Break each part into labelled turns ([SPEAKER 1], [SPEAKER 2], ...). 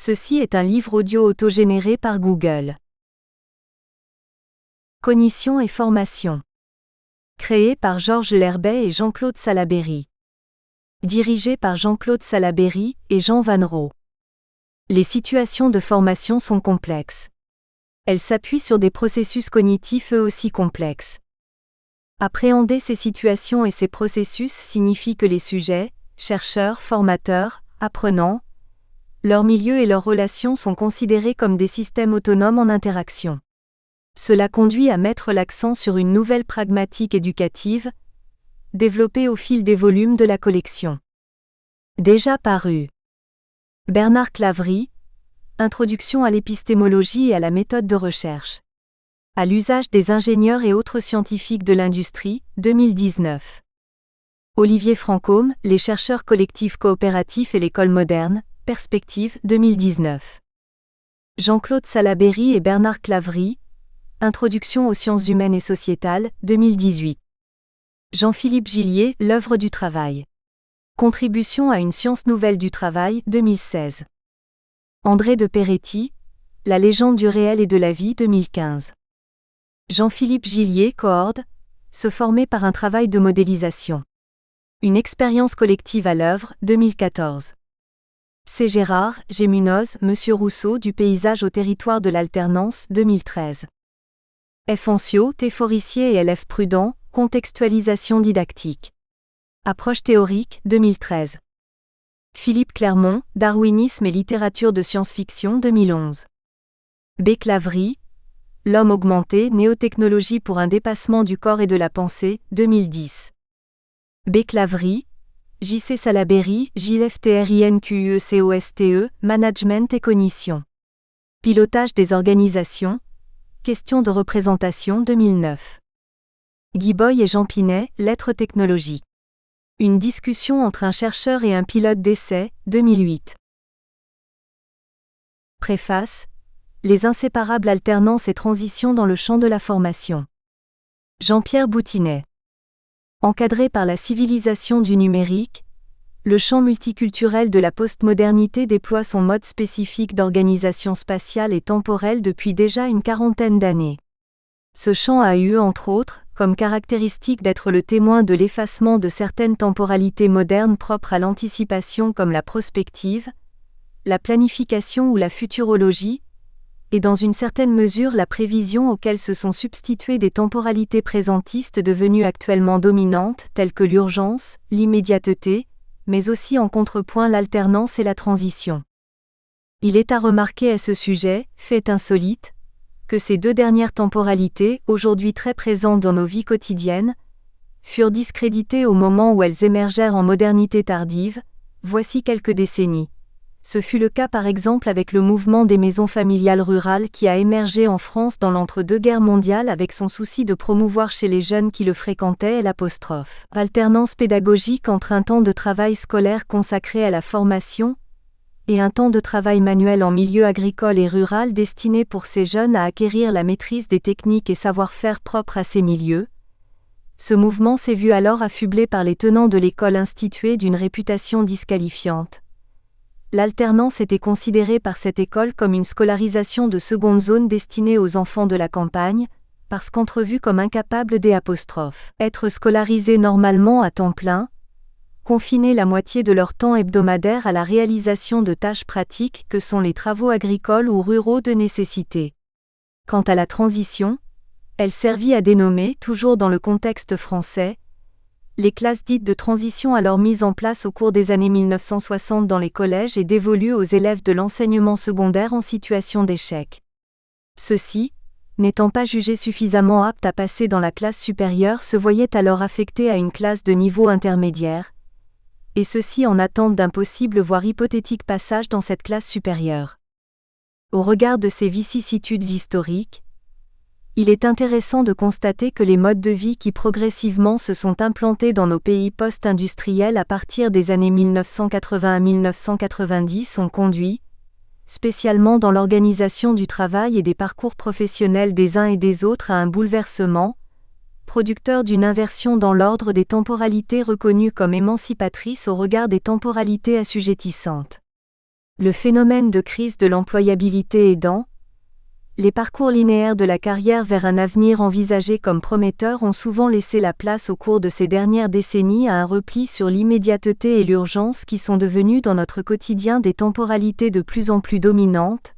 [SPEAKER 1] Ceci est un livre audio autogénéré par Google. Cognition et formation. Créé par Georges Lerbet et Jean-Claude Salaberry. Dirigé par Jean-Claude Salaberry et Jean Vannereau. Les situations de formation sont complexes. Elles s'appuient sur des processus cognitifs eux aussi complexes. Appréhender ces situations et ces processus signifie que les sujets, chercheurs, formateurs, apprenants, leur milieu et leurs relations sont considérés comme des systèmes autonomes en interaction. Cela conduit à mettre l'accent sur une nouvelle pragmatique éducative, développée au fil des volumes de la collection. Déjà paru. Bernard Claverie, Introduction à l'épistémologie et à la méthode de recherche. À l'usage des ingénieurs et autres scientifiques de l'industrie, 2019. Olivier Francôme, Les chercheurs collectifs coopératifs et l'école moderne, Perspective, 2019. Jean-Claude Salaberry et Bernard Claverie, Introduction aux sciences humaines et sociétales, 2018. Jean-Philippe Gillier, L'œuvre du travail. Contribution à une science nouvelle du travail, 2016. André de Peretti, La légende du réel et de la vie, 2015. Jean-Philippe Gillier, Coord, Se former par un travail de modélisation. Une expérience collective à l'œuvre, 2014. C. Gérard, G. Munoz, Monsieur Rousseau du paysage au territoire de l'alternance, 2013. F. Ancio, T. Forissier et L. F. Prudent, Contextualisation didactique. Approche théorique, 2013. Philippe Clermont, Darwinisme et littérature de science-fiction, 2011. B. Claverie, L'homme augmenté, néotechnologie pour un dépassement du corps et de la pensée, 2010. B. Claverie, J.C. Salaberry, JFTRINQUECOSTE, Management et cognition. Pilotage des organisations, Questions de représentation, 2009. Guy Boy et Jean Pinet, Lettres technologiques. Une discussion entre un chercheur et un pilote d'essai, 2008. Préface. Les inséparables alternances et transitions dans le champ de la formation. Jean-Pierre Boutinet. Encadré par la civilisation du numérique, le champ multiculturel de la postmodernité déploie son mode spécifique d'organisation spatiale et temporelle depuis déjà une quarantaine d'années. Ce champ a eu, entre autres, comme caractéristique d'être le témoin de l'effacement de certaines temporalités modernes propres à l'anticipation comme la prospective, la planification ou la futurologie, et dans une certaine mesure la prévision auxquelles se sont substituées des temporalités présentistes devenues actuellement dominantes telles que l'urgence, l'immédiateté, mais aussi en contrepoint l'alternance et la transition. Il est à remarquer à ce sujet, fait insolite, que ces deux dernières temporalités, aujourd'hui très présentes dans nos vies quotidiennes, furent discréditées au moment où elles émergèrent en modernité tardive, voici quelques décennies. Ce fut le cas par exemple avec le mouvement des maisons familiales rurales qui a émergé en France dans l'entre-deux-guerres mondiales avec son souci de promouvoir chez les jeunes qui le fréquentaient l'apostrophe. Alternance pédagogique entre un temps de travail scolaire consacré à la formation et un temps de travail manuel en milieu agricole et rural destiné pour ces jeunes à acquérir la maîtrise des techniques et savoir-faire propres à ces milieux. Ce mouvement s'est vu alors affublé par les tenants de l'école instituée d'une réputation disqualifiante. L'alternance était considérée par cette école comme une scolarisation de seconde zone destinée aux enfants de la campagne, parce qu'entrevus comme incapables être scolarisés normalement à temps plein, confiner la moitié de leur temps hebdomadaire à la réalisation de tâches pratiques que sont les travaux agricoles ou ruraux de nécessité. Quant à la transition, elle servit à dénommer, toujours dans le contexte français, les classes dites de transition alors mises en place au cours des années 1960 dans les collèges et dévolues aux élèves de l'enseignement secondaire en situation d'échec. Ceux-ci, n'étant pas jugés suffisamment aptes à passer dans la classe supérieure, se voyaient alors affectés à une classe de niveau intermédiaire, et ceux-ci en attente d'un possible voire hypothétique passage dans cette classe supérieure. Au regard de ces vicissitudes historiques, il est intéressant de constater que les modes de vie qui progressivement se sont implantés dans nos pays post-industriels à partir des années 1980 à 1990 ont conduit, spécialement dans l'organisation du travail et des parcours professionnels des uns et des autres à un bouleversement, producteur d'une inversion dans l'ordre des temporalités reconnues comme émancipatrices au regard des temporalités assujettissantes. Le phénomène de crise de l'employabilité aidant, les parcours linéaires de la carrière vers un avenir envisagé comme prometteur ont souvent laissé la place au cours de ces dernières décennies à un repli sur l'immédiateté et l'urgence qui sont devenues dans notre quotidien des temporalités de plus en plus dominantes,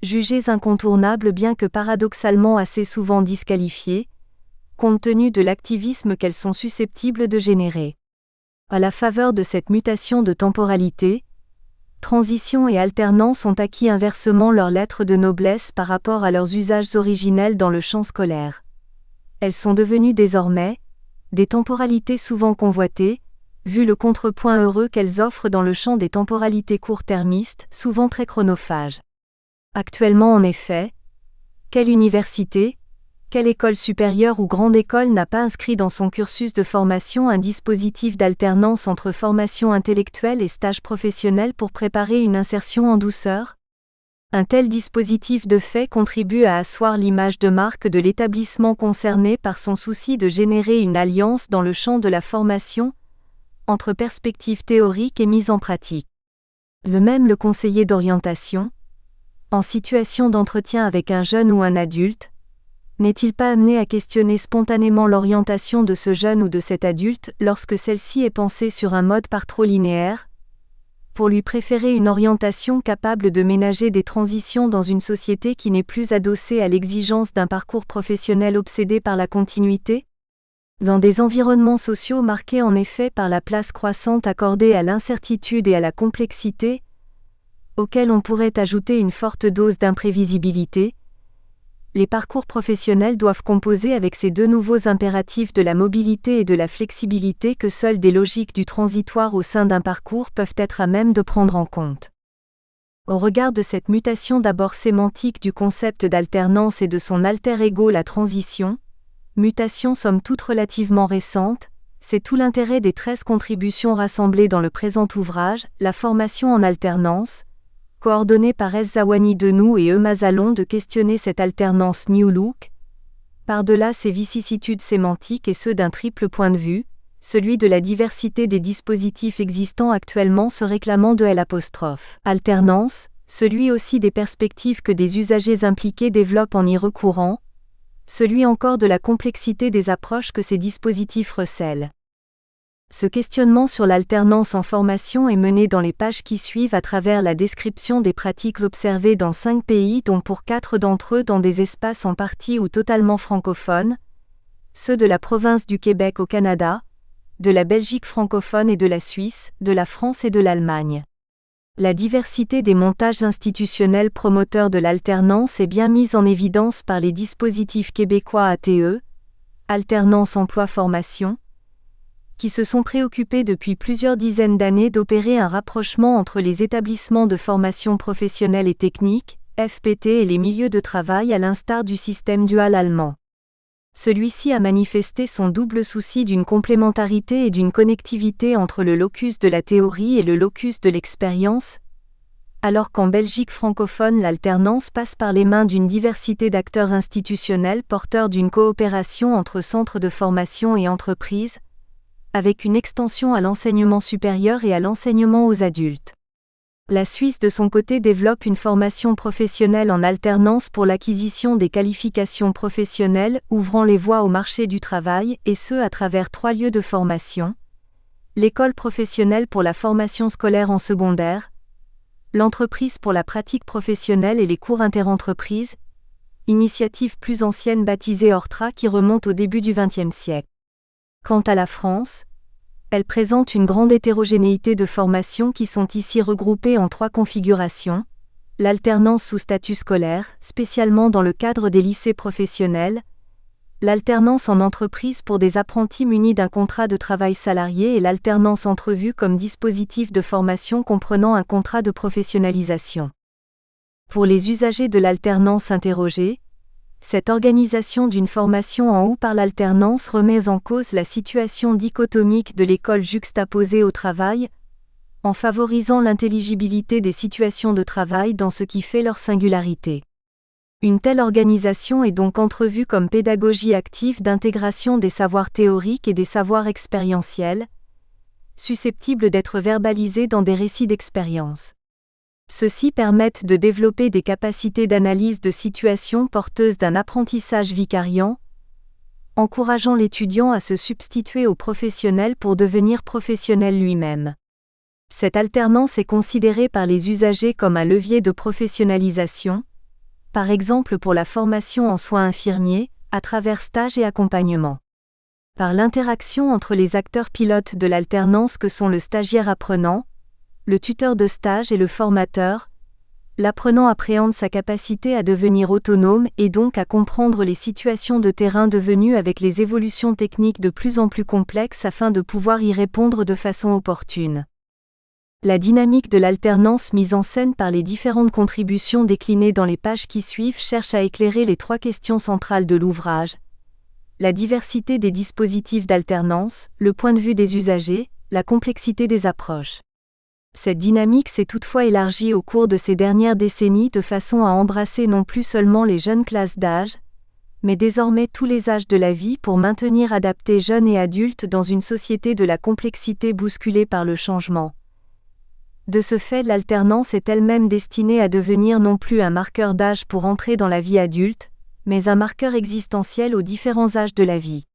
[SPEAKER 1] jugées incontournables bien que paradoxalement assez souvent disqualifiées, compte tenu de l'activisme qu'elles sont susceptibles de générer. À la faveur de cette mutation de temporalité, transition et alternance ont acquis inversement leur lettre de noblesse par rapport à leurs usages originels dans le champ scolaire. Elles sont devenues désormais des temporalités souvent convoitées, vu le contrepoint heureux qu'elles offrent dans le champ des temporalités court-termistes, souvent très chronophages. Actuellement en effet, quelle université, quelle école supérieure ou grande école n'a pas inscrit dans son cursus de formation un dispositif d'alternance entre formation intellectuelle et stage professionnel pour préparer une insertion en douceur ? Un tel dispositif de fait contribue à asseoir l'image de marque de l'établissement concerné par son souci de générer une alliance dans le champ de la formation entre perspectives théoriques et mise en pratique. Le conseiller d'orientation, en situation d'entretien avec un jeune ou un adulte, n'est-il pas amené à questionner spontanément l'orientation de ce jeune ou de cet adulte lorsque celle-ci est pensée sur un mode par trop linéaire, pour lui préférer une orientation capable de ménager des transitions dans une société qui n'est plus adossée à l'exigence d'un parcours professionnel obsédé par la continuité ? Dans des environnements sociaux marqués en effet par la place croissante accordée à l'incertitude et à la complexité, auxquels on pourrait ajouter une forte dose d'imprévisibilité, les parcours professionnels doivent composer avec ces deux nouveaux impératifs de la mobilité et de la flexibilité que seules des logiques du transitoire au sein d'un parcours peuvent être à même de prendre en compte. Au regard de cette mutation d'abord sémantique du concept d'alternance et de son alter ego la transition, mutation somme toute relativement récente, c'est tout l'intérêt des 13 contributions rassemblées dans le présent ouvrage, La formation en alternance, coordonné par S. Zawani Denou et E. Mazalon de questionner cette alternance New Look, par-delà ses vicissitudes sémantiques et ceux d'un triple point de vue, celui de la diversité des dispositifs existants actuellement se réclamant de l'alternance, celui aussi des perspectives que des usagers impliqués développent en y recourant, celui encore de la complexité des approches que ces dispositifs recèlent. Ce questionnement sur l'alternance en formation est mené dans les pages qui suivent à travers la description des pratiques observées dans 5 pays dont pour 4 d'entre eux dans des espaces en partie ou totalement francophones, ceux de la province du Québec au Canada, de la Belgique francophone et de la Suisse, de la France et de l'Allemagne. La diversité des montages institutionnels promoteurs de l'alternance est bien mise en évidence par les dispositifs québécois ATE, alternance emploi-formation, qui se sont préoccupés depuis plusieurs dizaines d'années d'opérer un rapprochement entre les établissements de formation professionnelle et technique, FPT et les milieux de travail à l'instar du système dual allemand. Celui-ci a manifesté son double souci d'une complémentarité et d'une connectivité entre le locus de la théorie et le locus de l'expérience, alors qu'en Belgique francophone l'alternance passe par les mains d'une diversité d'acteurs institutionnels porteurs d'une coopération entre centres de formation et entreprises, avec une extension à l'enseignement supérieur et à l'enseignement aux adultes. La Suisse de son côté développe une formation professionnelle en alternance pour l'acquisition des qualifications professionnelles ouvrant les voies au marché du travail et ce à travers 3 lieux de formation, l'école professionnelle pour la formation scolaire en secondaire, l'entreprise pour la pratique professionnelle et les cours interentreprises, initiative plus ancienne baptisée Ortra qui remonte au début du XXe siècle. Quant à la France, elle présente une grande hétérogénéité de formations qui sont ici regroupées en 3 configurations, l'alternance sous statut scolaire, spécialement dans le cadre des lycées professionnels, l'alternance en entreprise pour des apprentis munis d'un contrat de travail salarié et l'alternance entrevue comme dispositif de formation comprenant un contrat de professionnalisation. Pour les usagers de l'alternance interrogés, cette organisation d'une formation en ou par l'alternance remet en cause la situation dichotomique de l'école juxtaposée au travail, en favorisant l'intelligibilité des situations de travail dans ce qui fait leur singularité. Une telle organisation est donc entrevue comme pédagogie active d'intégration des savoirs théoriques et des savoirs expérientiels, susceptibles d'être verbalisés dans des récits d'expérience. Ceux-ci permettent de développer des capacités d'analyse de situations porteuses d'un apprentissage vicariant, encourageant l'étudiant à se substituer au professionnel pour devenir professionnel lui-même. Cette alternance est considérée par les usagers comme un levier de professionnalisation, par exemple pour la formation en soins infirmiers, à travers stages et accompagnement. Par l'interaction entre les acteurs pilotes de l'alternance que sont le stagiaire apprenant, le tuteur de stage et le formateur, l'apprenant appréhende sa capacité à devenir autonome et donc à comprendre les situations de terrain devenues avec les évolutions techniques de plus en plus complexes afin de pouvoir y répondre de façon opportune. La dynamique de l'alternance mise en scène par les différentes contributions déclinées dans les pages qui suivent cherche à éclairer les 3 questions centrales de l'ouvrage: la diversité des dispositifs d'alternance, le point de vue des usagers, la complexité des approches. Cette dynamique s'est toutefois élargie au cours de ces dernières décennies de façon à embrasser non plus seulement les jeunes classes d'âge, mais désormais tous les âges de la vie pour maintenir adaptés jeunes et adultes dans une société de la complexité bousculée par le changement. De ce fait, l'alternance est elle-même destinée à devenir non plus un marqueur d'âge pour entrer dans la vie adulte, mais un marqueur existentiel aux différents âges de la vie.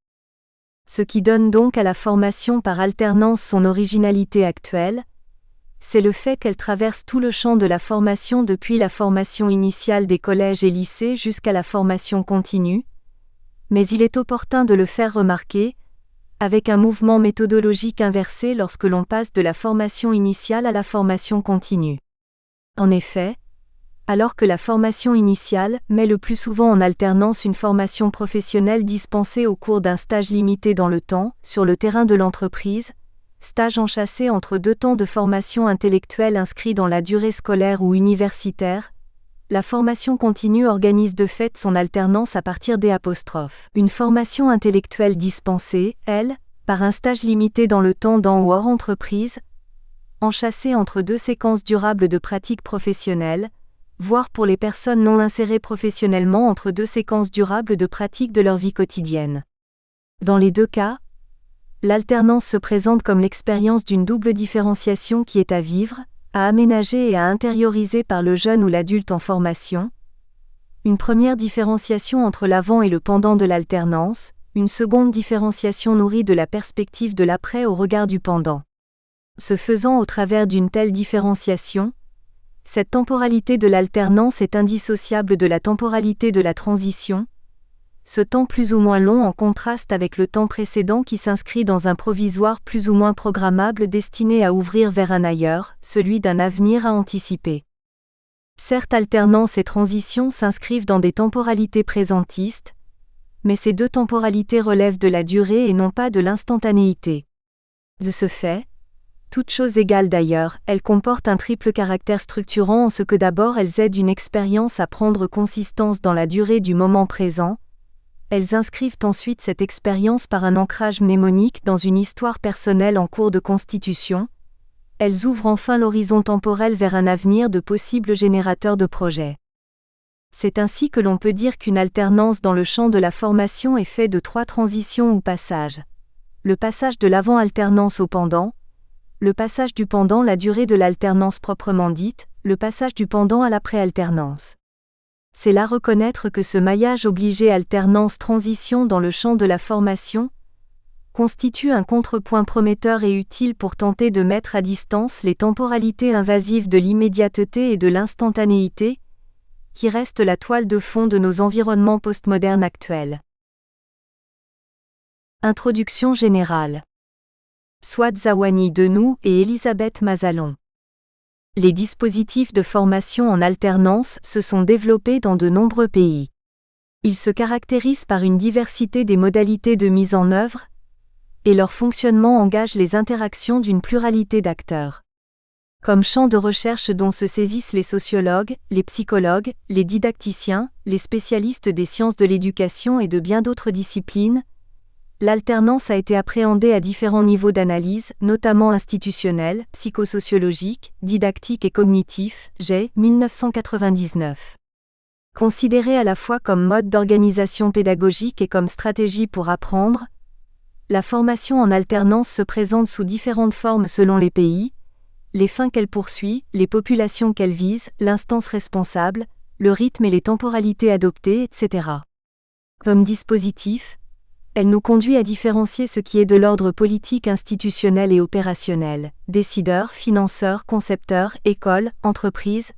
[SPEAKER 1] Ce qui donne donc à la formation par alternance son originalité actuelle, c'est le fait qu'elle traverse tout le champ de la formation depuis la formation initiale des collèges et lycées jusqu'à la formation continue, mais il est opportun de le faire remarquer, avec un mouvement méthodologique inversé lorsque l'on passe de la formation initiale à la formation continue. En effet, alors que la formation initiale met le plus souvent en alternance une formation professionnelle dispensée au cours d'un stage limité dans le temps, sur le terrain de l'entreprise, stage enchâssé entre 2 temps de formation intellectuelle inscrits dans la durée scolaire ou universitaire, la formation continue organise de fait son alternance à partir des apostrophes. Une formation intellectuelle dispensée, elle, par un stage limité dans le temps dans ou hors entreprise, enchâssée entre 2 séquences durables de pratique professionnelle, voire pour les personnes non insérées professionnellement entre 2 séquences durables de pratique de leur vie quotidienne. Dans les 2 cas, l'alternance se présente comme l'expérience d'une double différenciation qui est à vivre, à aménager et à intérioriser par le jeune ou l'adulte en formation. Une première différenciation entre l'avant et le pendant de l'alternance, une seconde différenciation nourrie de la perspective de l'après au regard du pendant. Ce faisant au travers d'une telle différenciation, cette temporalité de l'alternance est indissociable de la temporalité de la transition, ce temps plus ou moins long en contraste avec le temps précédent qui s'inscrit dans un provisoire plus ou moins programmable destiné à ouvrir vers un ailleurs, celui d'un avenir à anticiper. Certes, alternance et transition s'inscrivent dans des temporalités présentistes, mais ces 2 temporalités relèvent de la durée et non pas de l'instantanéité. De ce fait, toutes choses égales d'ailleurs, elles comportent un triple caractère structurant en ce que d'abord elles aident une expérience à prendre consistance dans la durée du moment présent. Elles inscrivent ensuite cette expérience par un ancrage mnémonique dans une histoire personnelle en cours de constitution. Elles ouvrent enfin l'horizon temporel vers un avenir de possibles générateurs de projets. C'est ainsi que l'on peut dire qu'une alternance dans le champ de la formation est faite de 3 transitions ou passages. Le passage de l'avant-alternance au pendant, le passage du pendant la durée de l'alternance proprement dite, le passage du pendant à l'après-alternance. C'est là reconnaître que ce maillage obligé alternance-transition dans le champ de la formation constitue un contrepoint prometteur et utile pour tenter de mettre à distance les temporalités invasives de l'immédiateté et de l'instantanéité, qui restent la toile de fond de nos environnements postmodernes actuels. Introduction générale. Souad Zawani Denou et Elisabeth Mazalon. Les dispositifs de formation en alternance se sont développés dans de nombreux pays. Ils se caractérisent par une diversité des modalités de mise en œuvre, et leur fonctionnement engage les interactions d'une pluralité d'acteurs. Comme champ de recherche dont se saisissent les sociologues, les psychologues, les didacticiens, les spécialistes des sciences de l'éducation et de bien d'autres disciplines, l'alternance a été appréhendée à différents niveaux d'analyse, notamment institutionnel, psychosociologique, didactique et cognitif, Jay, 1999. Considérée à la fois comme mode d'organisation pédagogique et comme stratégie pour apprendre, la formation en alternance se présente sous différentes formes selon les pays, les fins qu'elle poursuit, les populations qu'elle vise, l'instance responsable, le rythme et les temporalités adoptées, etc. Comme dispositif, elle nous conduit à différencier ce qui est de l'ordre politique, institutionnel et opérationnel, décideurs, financeurs, concepteurs, écoles, entreprises,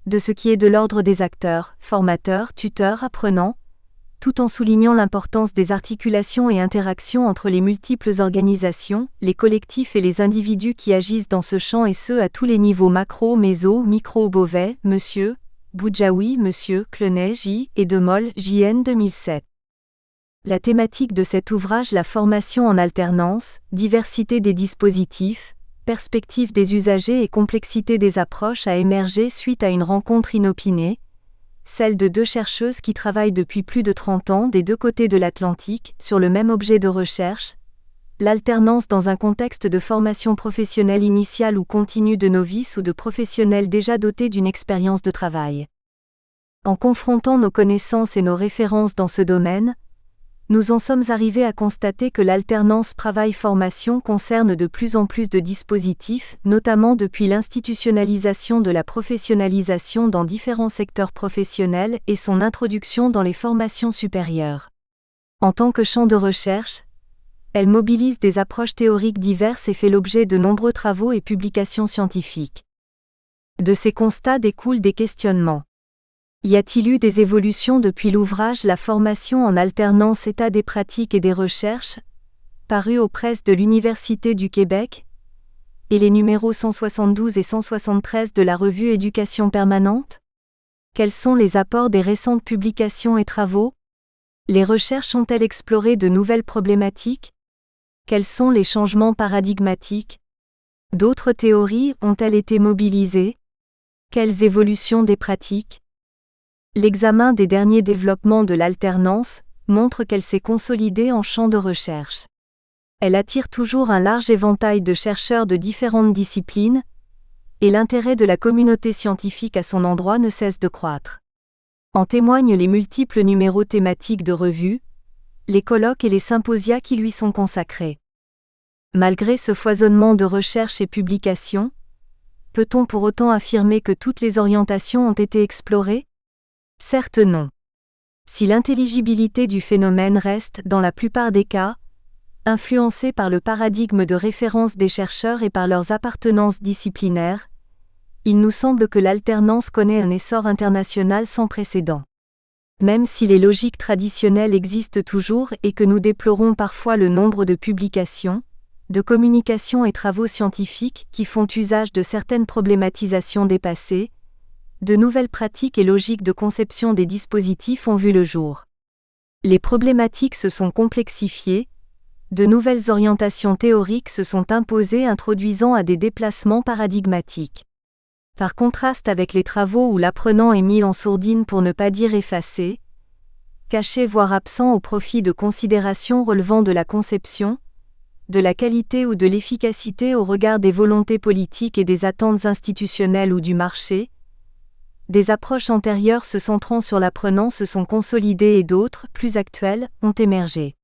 [SPEAKER 1] de ce qui est de l'ordre des acteurs, formateurs, tuteurs, apprenants, tout en soulignant l'importance des articulations et interactions entre les multiples organisations, les collectifs et les individus qui agissent dans ce champ et ce à tous les niveaux macro, méso, micro. Beauvais, Monsieur Boudjaoui, Monsieur Clenet, J. et De Mol, JN 2007. La thématique de cet ouvrage, la formation en alternance, diversité des dispositifs, perspective des usagers et complexité des approches a émergé suite à une rencontre inopinée, celle de deux chercheuses qui travaillent depuis plus de 30 ans des deux côtés de l'Atlantique sur le même objet de recherche, l'alternance dans un contexte de formation professionnelle initiale ou continue de novices ou de professionnels déjà dotés d'une expérience de travail. En confrontant nos connaissances et nos références dans ce domaine, nous en sommes arrivés à constater que l'alternance travail-formation concerne de plus en plus de dispositifs, notamment depuis l'institutionnalisation de la professionnalisation dans différents secteurs professionnels et son introduction dans les formations supérieures. En tant que champ de recherche, elle mobilise des approches théoriques diverses et fait l'objet de nombreux travaux et publications scientifiques. De ces constats découlent des questionnements. Y a-t-il eu des évolutions depuis l'ouvrage La formation en alternance, état des pratiques et des recherches, paru aux presses de l'Université du Québec, et les numéros 172 et 173 de la revue Éducation permanente? Quels sont les apports des récentes publications et travaux? Les recherches ont-elles exploré de nouvelles problématiques? Quels sont les changements paradigmatiques? D'autres théories ont-elles été mobilisées? Quelles évolutions des pratiques? L'examen des derniers développements de l'alternance montre qu'elle s'est consolidée en champ de recherche. Elle attire toujours un large éventail de chercheurs de différentes disciplines, et l'intérêt de la communauté scientifique à son endroit ne cesse de croître. En témoignent les multiples numéros thématiques de revues, les colloques et les symposia qui lui sont consacrés. Malgré ce foisonnement de recherches et publications, peut-on pour autant affirmer que toutes les orientations ont été explorées? Certes non. Si l'intelligibilité du phénomène reste, dans la plupart des cas, influencée par le paradigme de référence des chercheurs et par leurs appartenances disciplinaires, il nous semble que l'alternance connaît un essor international sans précédent. Même si les logiques traditionnelles existent toujours et que nous déplorons parfois le nombre de publications, de communications et travaux scientifiques qui font usage de certaines problématisations dépassées, de nouvelles pratiques et logiques de conception des dispositifs ont vu le jour. Les problématiques se sont complexifiées, de nouvelles orientations théoriques se sont imposées introduisant à des déplacements paradigmatiques. Par contraste avec les travaux où l'apprenant est mis en sourdine pour ne pas dire effacé, caché voire absent au profit de considérations relevant de la conception, de la qualité ou de l'efficacité au regard des volontés politiques et des attentes institutionnelles ou du marché, des approches antérieures se centrant sur l'apprenant se sont consolidées et d'autres, plus actuelles, ont émergé.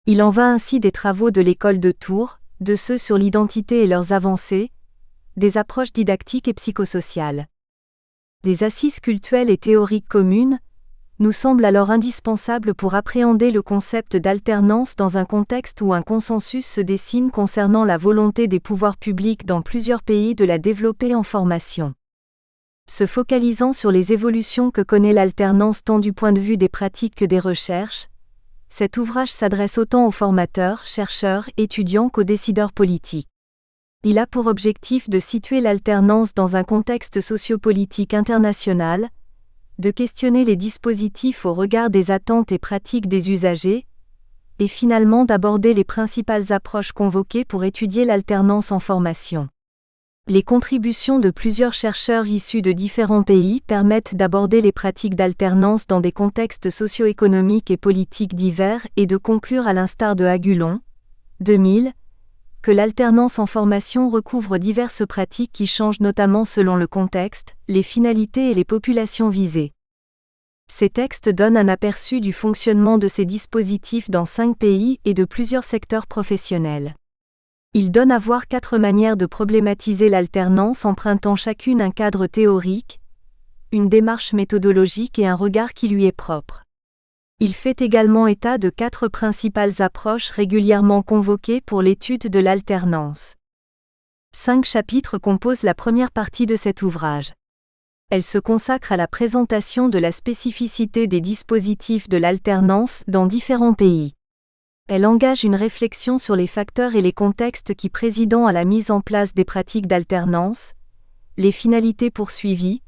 [SPEAKER 1] Il en va ainsi des travaux de l'école de Tours, de ceux sur l'identité et leurs avancées, des approches didactiques et psychosociales. Des assises cultuelles et théoriques communes nous semblent alors indispensables pour appréhender le concept d'alternance dans un contexte où un consensus se dessine concernant la volonté des pouvoirs publics dans plusieurs pays de la développer en formation. Se focalisant sur les évolutions que connaît l'alternance tant du point de vue des pratiques que des recherches, cet ouvrage s'adresse autant aux formateurs, chercheurs, étudiants qu'aux décideurs politiques. Il a pour objectif de situer l'alternance dans un contexte sociopolitique international, de questionner les dispositifs au regard des attentes et pratiques des usagers, et finalement d'aborder les principales approches convoquées pour étudier l'alternance en formation. Les contributions de plusieurs chercheurs issus de différents pays permettent d'aborder les pratiques d'alternance dans des contextes socio-économiques et politiques divers et de conclure à l'instar de Agulon, 2000, que l'alternance en formation recouvre diverses pratiques qui changent notamment selon le contexte, les finalités et les populations visées. Ces textes donnent un aperçu du fonctionnement de ces dispositifs dans 5 pays et de plusieurs secteurs professionnels. Il donne à voir 4 manières de problématiser l'alternance empruntant chacune un cadre théorique, une démarche méthodologique et un regard qui lui est propre. Il fait également état de 4 principales approches régulièrement convoquées pour l'étude de l'alternance. 5 chapitres composent la première partie de cet ouvrage. Elle se consacre à la présentation de la spécificité des dispositifs de l'alternance dans différents pays. Elle engage une réflexion sur les facteurs et les contextes qui président à la mise en place des pratiques d'alternance, les finalités poursuivies,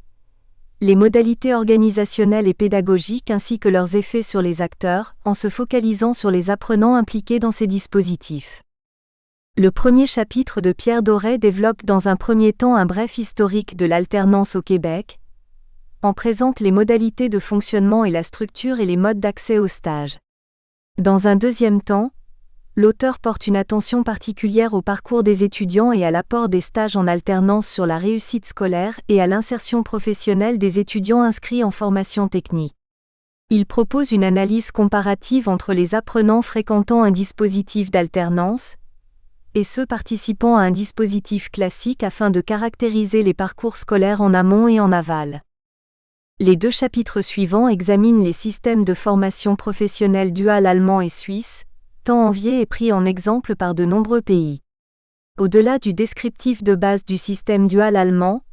[SPEAKER 1] les modalités organisationnelles et pédagogiques ainsi que leurs effets sur les acteurs, en se focalisant sur les apprenants impliqués dans ces dispositifs. Le premier chapitre de Pierre Doré développe dans un premier temps un bref historique de l'alternance au Québec, en présente les modalités de fonctionnement et la structure et les modes d'accès au stage. Dans un deuxième temps, l'auteur porte une attention particulière au parcours des étudiants et à l'apport des stages en alternance sur la réussite scolaire et à l'insertion professionnelle des étudiants inscrits en formation technique. Il propose une analyse comparative entre les apprenants fréquentant un dispositif d'alternance et ceux participant à un dispositif classique afin de caractériser les parcours scolaires en amont et en aval. Les 2 chapitres suivants examinent les systèmes de formation professionnelle duale allemand et suisse, tant enviés et pris en exemple par de nombreux pays. Au-delà du descriptif de base du système dual allemand,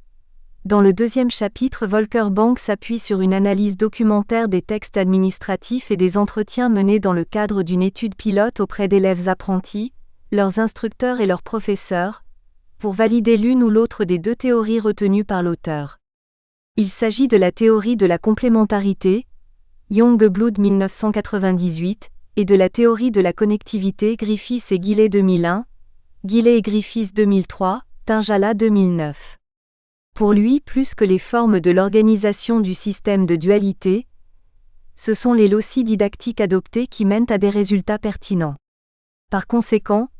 [SPEAKER 1] dans le deuxième chapitre, Volker Bank s'appuie sur une analyse documentaire des textes administratifs et des entretiens menés dans le cadre d'une étude pilote auprès d'élèves apprentis, leurs instructeurs et leurs professeurs, pour valider l'une ou l'autre des 2 théories retenues par l'auteur. Il s'agit de la théorie de la complémentarité, Youngblood 1998, et de la théorie de la connectivité Griffiths et Gillet 2001, Gillet et Griffiths 2003, Tingala 2009. Pour lui, plus que les formes de l'organisation du système de dualité, ce sont les loci didactiques adoptés qui mènent à des résultats pertinents. Par conséquent,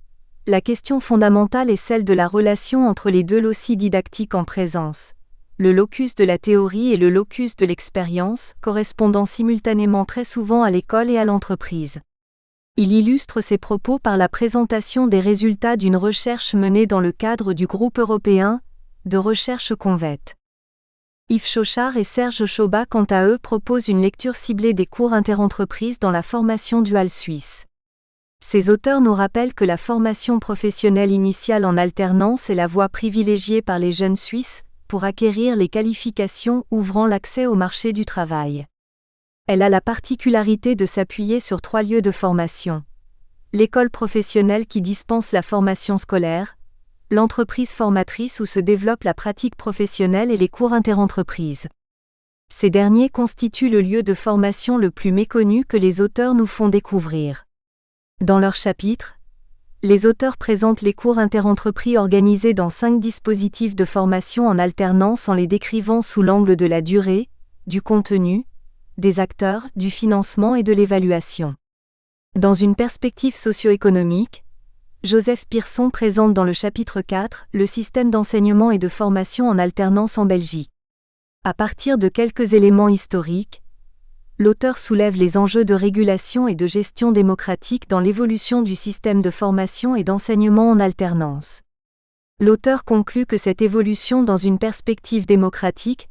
[SPEAKER 1] la question fondamentale est celle de la relation entre les 2 loci didactiques en présence, le locus de la théorie et le locus de l'expérience, correspondant simultanément très souvent à l'école et à l'entreprise. Il illustre ses propos par la présentation des résultats d'une recherche menée dans le cadre du groupe européen de recherche Convet. Yves Chauchard et Serge Chaubat, quant à eux, proposent une lecture ciblée des cours interentreprises dans la formation duale suisse. Ces auteurs nous rappellent que la formation professionnelle initiale en alternance est la voie privilégiée par les jeunes Suisses pour acquérir les qualifications ouvrant l'accès au marché du travail. Elle a la particularité de s'appuyer sur 3 lieux de formation. L'école professionnelle qui dispense la formation scolaire, l'entreprise formatrice où se développe la pratique professionnelle et les cours interentreprises. Ces derniers constituent le lieu de formation le plus méconnu que les auteurs nous font découvrir. Dans leur chapitre, les auteurs présentent les cours interentreprises organisés dans 5 dispositifs de formation en alternance en les décrivant sous l'angle de la durée, du contenu, des acteurs, du financement et de l'évaluation. Dans une perspective socio-économique, Joseph Pierson présente dans le chapitre 4 le système d'enseignement et de formation en alternance en Belgique. À partir de quelques éléments historiques, l'auteur soulève les enjeux de régulation et de gestion démocratique dans l'évolution du système de formation et d'enseignement en alternance. L'auteur conclut que cette évolution dans une perspective démocratique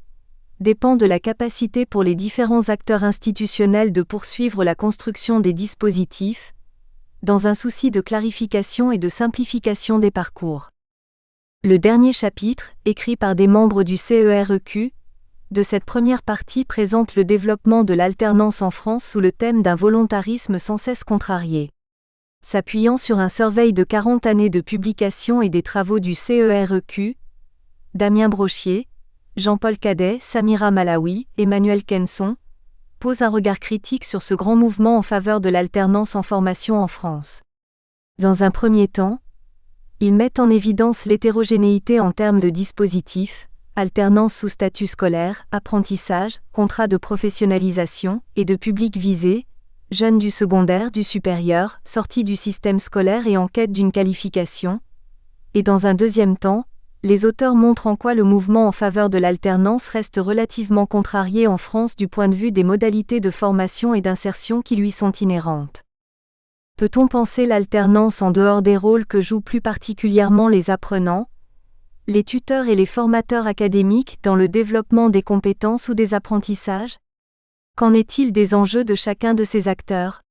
[SPEAKER 1] dépend de la capacité pour les différents acteurs institutionnels de poursuivre la construction des dispositifs, dans un souci de clarification et de simplification des parcours. Le dernier chapitre, écrit par des membres du CEREQ, de cette première partie présente le développement de l'alternance en France sous le thème d'un volontarisme sans cesse contrarié. S'appuyant sur un survey de 40 années de publication et des travaux du CEREQ, Damien Brochier, Jean-Paul Cadet, Samira Malawi, Emmanuel Kenson, posent un regard critique sur ce grand mouvement en faveur de l'alternance en formation en France. Dans un premier temps, ils mettent en évidence l'hétérogénéité en termes de dispositifs, alternance sous statut scolaire, apprentissage, contrat de professionnalisation, et de public visé, jeunes du secondaire, du supérieur, sortis du système scolaire et en quête d'une qualification. Et dans un deuxième temps, les auteurs montrent en quoi le mouvement en faveur de l'alternance reste relativement contrarié en France du point de vue des modalités de formation et d'insertion qui lui sont inhérentes. Peut-on penser l'alternance en dehors des rôles que jouent plus particulièrement les apprenants, les tuteurs et les formateurs académiques dans le développement des compétences ou des apprentissages? Qu'en est-il des enjeux de chacun de ces acteurs?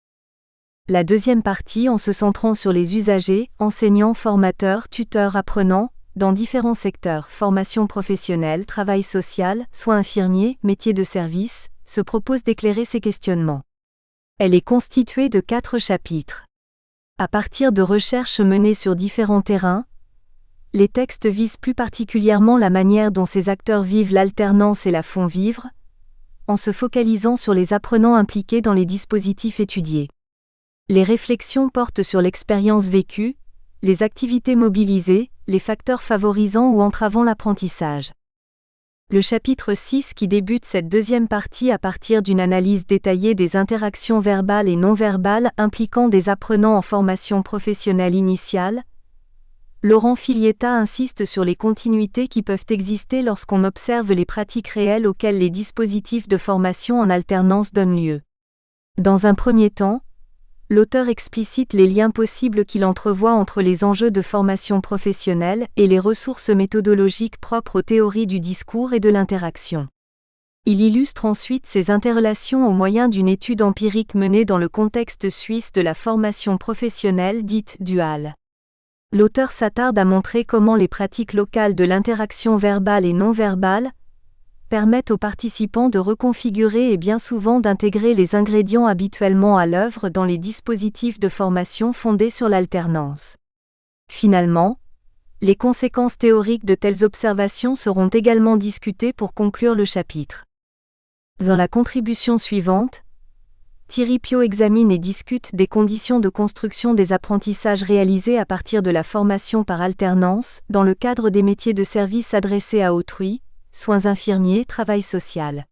[SPEAKER 1] La deuxième partie en se centrant sur les usagers, enseignants, formateurs, tuteurs, apprenants, dans différents secteurs, formation professionnelle, travail social, soins infirmiers, métiers de service, se propose d'éclairer ces questionnements. Elle est constituée de 4 chapitres. À partir de recherches menées sur différents terrains, les textes visent plus particulièrement la manière dont ces acteurs vivent l'alternance et la font vivre, en se focalisant sur les apprenants impliqués dans les dispositifs étudiés. Les réflexions portent sur l'expérience vécue, les activités mobilisées, les facteurs favorisant ou entravant l'apprentissage. Le chapitre 6 qui débute cette deuxième partie à partir d'une analyse détaillée des interactions verbales et non verbales impliquant des apprenants en formation professionnelle initiale. Laurent Filietta insiste sur les continuités qui peuvent exister lorsqu'on observe les pratiques réelles auxquelles les dispositifs de formation en alternance donnent lieu. Dans un premier temps, l'auteur explicite les liens possibles qu'il entrevoit entre les enjeux de formation professionnelle et les ressources méthodologiques propres aux théories du discours et de l'interaction. Il illustre ensuite ces interrelations au moyen d'une étude empirique menée dans le contexte suisse de la formation professionnelle dite duale. L'auteur s'attarde à montrer comment les pratiques locales de l'interaction verbale et non verbale permettent aux participants de reconfigurer et bien souvent d'intégrer les ingrédients habituellement à l'œuvre dans les dispositifs de formation fondés sur l'alternance. Finalement, les conséquences théoriques de telles observations seront également discutées pour conclure le chapitre. Dans la contribution suivante, Thierry Piot examine et discute des conditions de construction des apprentissages réalisés à partir de la formation par alternance dans le cadre des métiers de service adressés à autrui, soins infirmiers, travail social.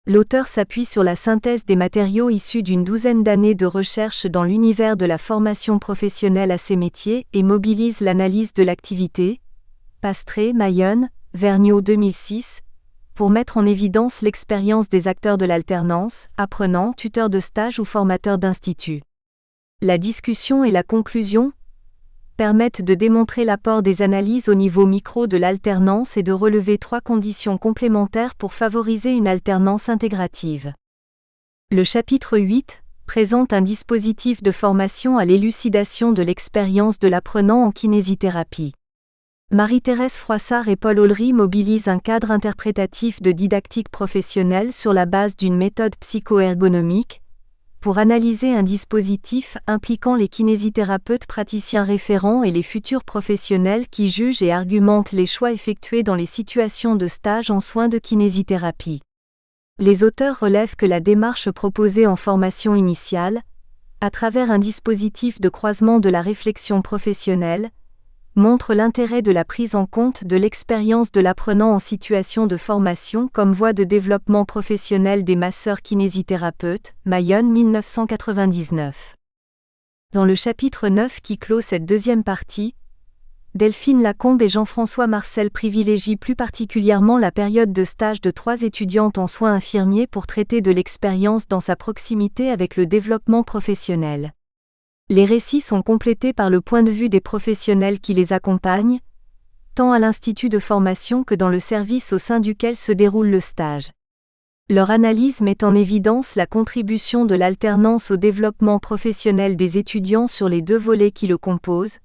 [SPEAKER 1] L'auteur s'appuie sur la synthèse des matériaux issus d'une douzaine d'années de recherche dans l'univers de la formation professionnelle à ces métiers et mobilise l'analyse de l'activité, Pastré, Mayonne, Vergniaud 2006, pour mettre en évidence l'expérience des acteurs de l'alternance, apprenants, tuteurs de stage ou formateurs d'institut. La discussion et la conclusion permettent de démontrer l'apport des analyses au niveau micro de l'alternance et de relever 3 conditions complémentaires pour favoriser une alternance intégrative. Le chapitre 8 présente un dispositif de formation à l'élucidation de l'expérience de l'apprenant en kinésithérapie. Marie-Thérèse Froissart et Paul Olry mobilisent un cadre interprétatif de didactique professionnelle sur la base d'une méthode psycho-ergonomique, pour analyser un dispositif impliquant les kinésithérapeutes praticiens référents et les futurs professionnels qui jugent et argumentent les choix effectués dans les situations de stage en soins de kinésithérapie. Les auteurs relèvent que la démarche proposée en formation initiale, à travers un dispositif de croisement de la réflexion professionnelle, montre l'intérêt de la prise en compte de l'expérience de l'apprenant en situation de formation comme voie de développement professionnel des masseurs kinésithérapeutes, Mayonne 1999. Dans le chapitre 9 qui clôt cette deuxième partie, Delphine Lacombe et Jean-François Marcel privilégient plus particulièrement la période de stage de 3 étudiantes en soins infirmiers pour traiter de l'expérience dans sa proximité avec le développement professionnel. Les récits sont complétés par le point de vue des professionnels qui les accompagnent, tant à l'institut de formation que dans le service au sein duquel se déroule le stage. Leur analyse met en évidence la contribution de l'alternance au développement professionnel des étudiants sur les 2 volets qui le composent,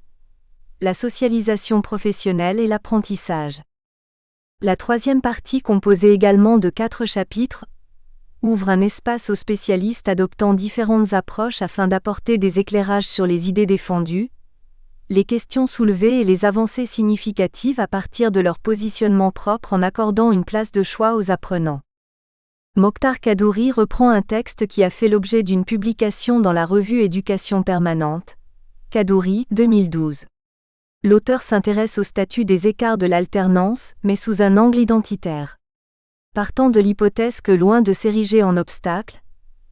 [SPEAKER 1] la socialisation professionnelle et l'apprentissage. La 3e partie, composée également de 4 chapitres, ouvre un espace aux spécialistes adoptant différentes approches afin d'apporter des éclairages sur les idées défendues, les questions soulevées et les avancées significatives à partir de leur positionnement propre en accordant une place de choix aux apprenants. Mokhtar Kadouri reprend un texte qui a fait l'objet d'une publication dans la revue Éducation permanente, Kadouri, 2012. L'auteur s'intéresse au statut des écarts de l'alternance, mais sous un angle identitaire. Partant de l'hypothèse que loin de s'ériger en obstacle,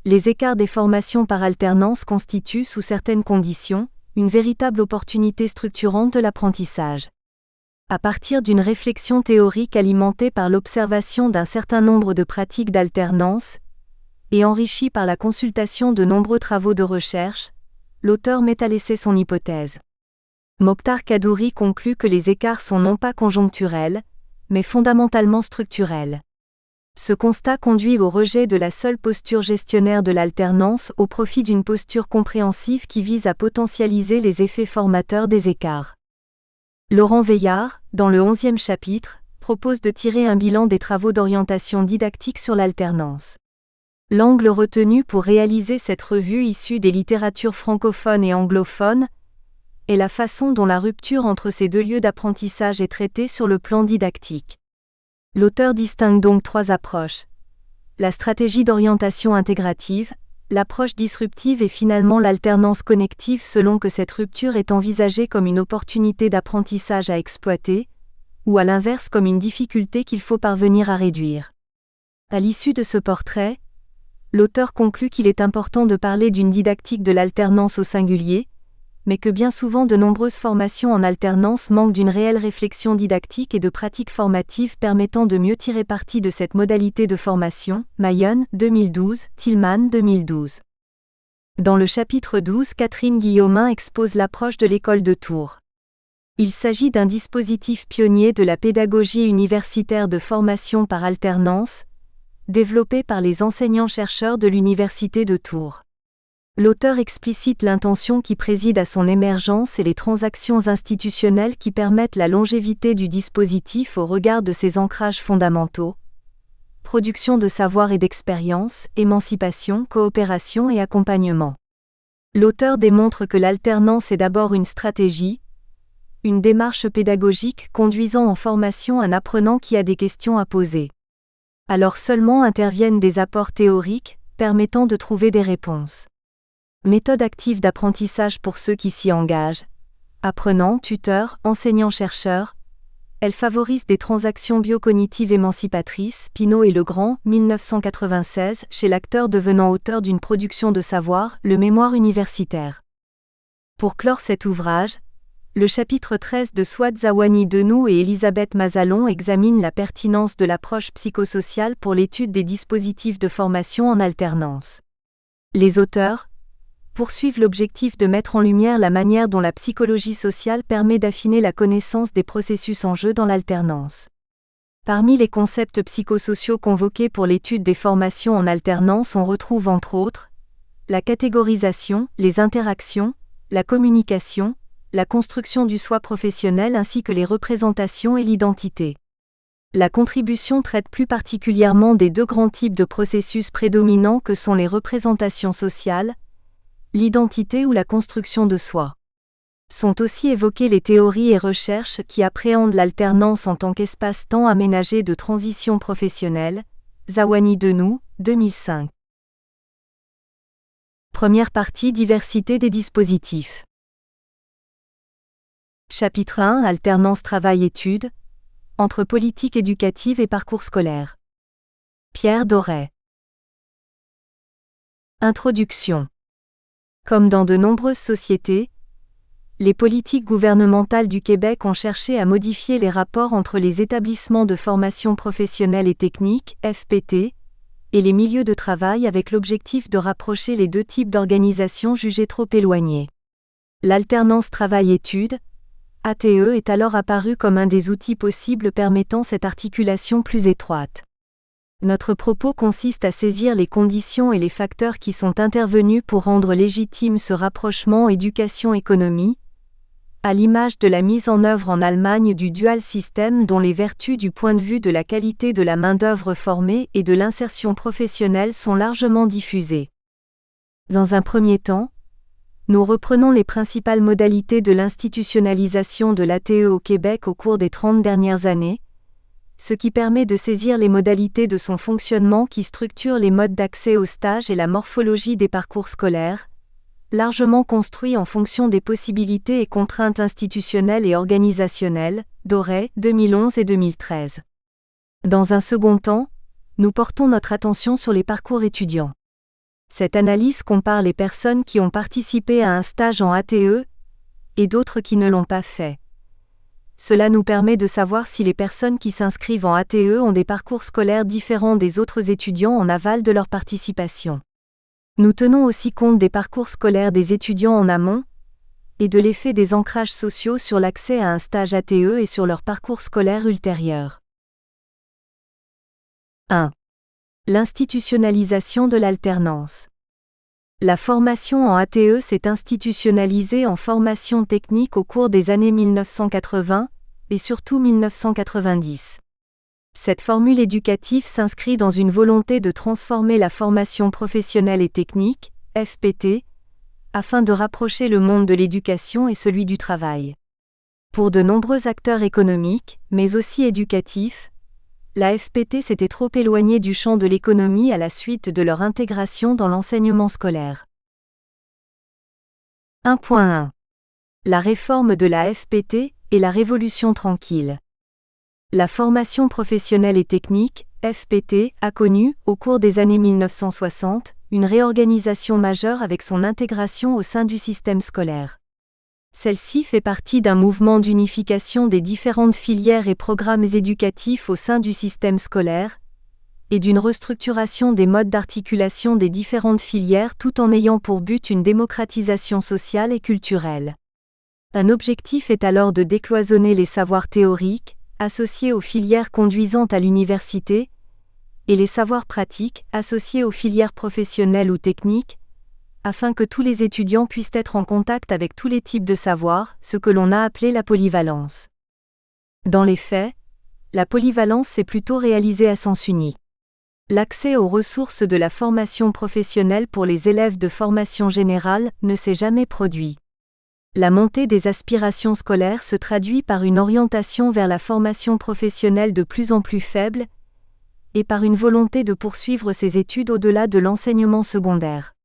[SPEAKER 1] les écarts des formations par alternance constituent, sous certaines conditions, une véritable opportunité structurante de l'apprentissage. À partir d'une réflexion théorique alimentée par l'observation d'un certain nombre de pratiques d'alternance, et enrichie par la consultation de nombreux travaux de recherche, l'auteur met à l'essai son hypothèse. Mokhtar Kadouri conclut que les écarts sont non pas conjoncturels, mais fondamentalement structurels. Ce constat conduit au rejet de la seule posture gestionnaire de l'alternance au profit d'une posture compréhensive qui vise à potentialiser les effets formateurs des écarts. Laurent Veillard, dans le 11e chapitre, propose de tirer un bilan des travaux d'orientation didactique sur l'alternance. L'angle retenu pour réaliser cette revue issue des littératures francophones et anglophones est la façon dont la rupture entre ces deux lieux d'apprentissage est traitée sur le plan didactique. L'auteur distingue donc trois approches. La stratégie d'orientation intégrative, l'approche disruptive et finalement l'alternance connective selon que cette rupture est envisagée comme une opportunité d'apprentissage à exploiter, ou à l'inverse comme une difficulté qu'il faut parvenir à réduire. À l'issue de ce portrait, l'auteur conclut qu'il est important de parler d'une didactique de l'alternance au singulier, mais que bien souvent de nombreuses formations en alternance manquent d'une réelle réflexion didactique et de pratiques formatives permettant de mieux tirer parti de cette modalité de formation. Mayonne, 2012, Tillman, 2012. Dans le chapitre 12, Catherine Guillaumin expose l'approche de l'école de Tours. Il s'agit d'un dispositif pionnier de la pédagogie universitaire de formation par alternance, développé par les enseignants-chercheurs de l'Université de Tours. L'auteur explicite l'intention qui préside à son émergence et les transactions institutionnelles qui permettent la longévité du dispositif au regard de ses ancrages fondamentaux: production de savoir et d'expérience, émancipation, coopération et accompagnement. L'auteur démontre que l'alternance est d'abord une stratégie, une démarche pédagogique conduisant en formation un apprenant qui a des questions à poser. Alors seulement interviennent des apports théoriques, permettant de trouver des réponses. Méthode active d'apprentissage pour ceux qui s'y engagent. Apprenants, tuteurs, enseignants-chercheurs. Elle favorise des transactions biocognitives émancipatrices. Pinault et Legrand, 1996, chez l'acteur devenant auteur d'une production de savoir, le mémoire universitaire. Pour clore cet ouvrage, le chapitre 13 de Souad Zawani Denou et Elisabeth Mazalon examine la pertinence de l'approche psychosociale pour l'étude des dispositifs de formation en alternance. Les auteurs poursuivent l'objectif de mettre en lumière la manière dont la psychologie sociale permet d'affiner la connaissance des processus en jeu dans l'alternance. Parmi les concepts psychosociaux convoqués pour l'étude des formations en alternance, on retrouve entre autres la catégorisation, les interactions, la communication, la construction du soi professionnel ainsi que les représentations et l'identité. La contribution traite plus particulièrement des deux grands types de processus prédominants que sont les représentations sociales, l'identité ou la construction de soi. Sont aussi évoquées les théories et recherches qui appréhendent l'alternance en tant qu'espace-temps aménagé de transition professionnelle. Zawani Denou, 2005. Première partie: diversité des dispositifs. Chapitre 1: Alternance travail-études, entre politique éducative et parcours scolaire. Pierre Doré. Introduction. Comme dans de nombreuses sociétés, les politiques gouvernementales du Québec ont cherché à modifier les rapports entre les établissements de formation professionnelle et technique, FPT, et les milieux de travail avec l'objectif de rapprocher les deux types d'organisations jugées trop éloignées. L'alternance travail-études, ATE, est alors apparue comme un des outils possibles permettant cette articulation plus étroite. Notre propos consiste à saisir les conditions et les facteurs qui sont intervenus pour rendre légitime ce rapprochement éducation-économie, à l'image de la mise en œuvre en Allemagne du dual system dont les vertus du point de vue de la qualité de la main-d'œuvre formée et de l'insertion professionnelle sont largement diffusées. Dans un premier temps, nous reprenons les principales modalités de l'institutionnalisation de l'ATE au Québec au cours des 30 dernières années, ce qui permet de saisir les modalités de son fonctionnement qui structurent les modes d'accès au stage et la morphologie des parcours scolaires, largement construits en fonction des possibilités et contraintes institutionnelles et organisationnelles. Doré, 2011 et 2013. Dans un second temps, nous portons notre attention sur les parcours étudiants. Cette analyse compare les personnes qui ont participé à un stage en ATE et d'autres qui ne l'ont pas fait. Cela nous permet de savoir si les personnes qui s'inscrivent en ATE ont des parcours scolaires différents des autres étudiants en aval de leur participation. Nous tenons aussi compte des parcours scolaires des étudiants en amont, et de l'effet des ancrages sociaux sur l'accès à un stage ATE et sur leur parcours scolaire ultérieur. 1. L'institutionnalisation de l'alternance. La formation en ATE s'est institutionnalisée en formation technique au cours des années 1980 et surtout 1990. Cette formule éducative s'inscrit dans une volonté de transformer la formation professionnelle et technique, FPT, afin de rapprocher le monde de l'éducation et celui du travail. Pour de nombreux acteurs économiques, mais aussi éducatifs, la FPT s'était trop éloignée du champ de l'économie à la suite de leur intégration dans l'enseignement scolaire. 1.1. La réforme de la FPT et la Révolution tranquille. La formation professionnelle et technique, FPT, a connu, au cours des années 1960, une réorganisation majeure avec son intégration au sein du système scolaire. Celle-ci fait partie d'un mouvement d'unification des différentes filières et programmes éducatifs au sein du système scolaire, et d'une restructuration des modes d'articulation des différentes filières tout en ayant pour but une démocratisation sociale et culturelle. Un objectif est alors de décloisonner les savoirs théoriques, associés aux filières conduisant à l'université, et les savoirs pratiques, associés aux filières professionnelles ou techniques, afin que tous les étudiants puissent être en contact avec tous les types de savoirs, ce que l'on a appelé la polyvalence. Dans les faits, la polyvalence s'est plutôt réalisée à sens unique. L'accès aux ressources de la formation professionnelle pour les élèves de formation générale ne s'est jamais produit. La montée des aspirations scolaires se traduit par une orientation vers la formation professionnelle de plus en plus faible, et par une volonté de poursuivre ses études au-delà de l'enseignement secondaire.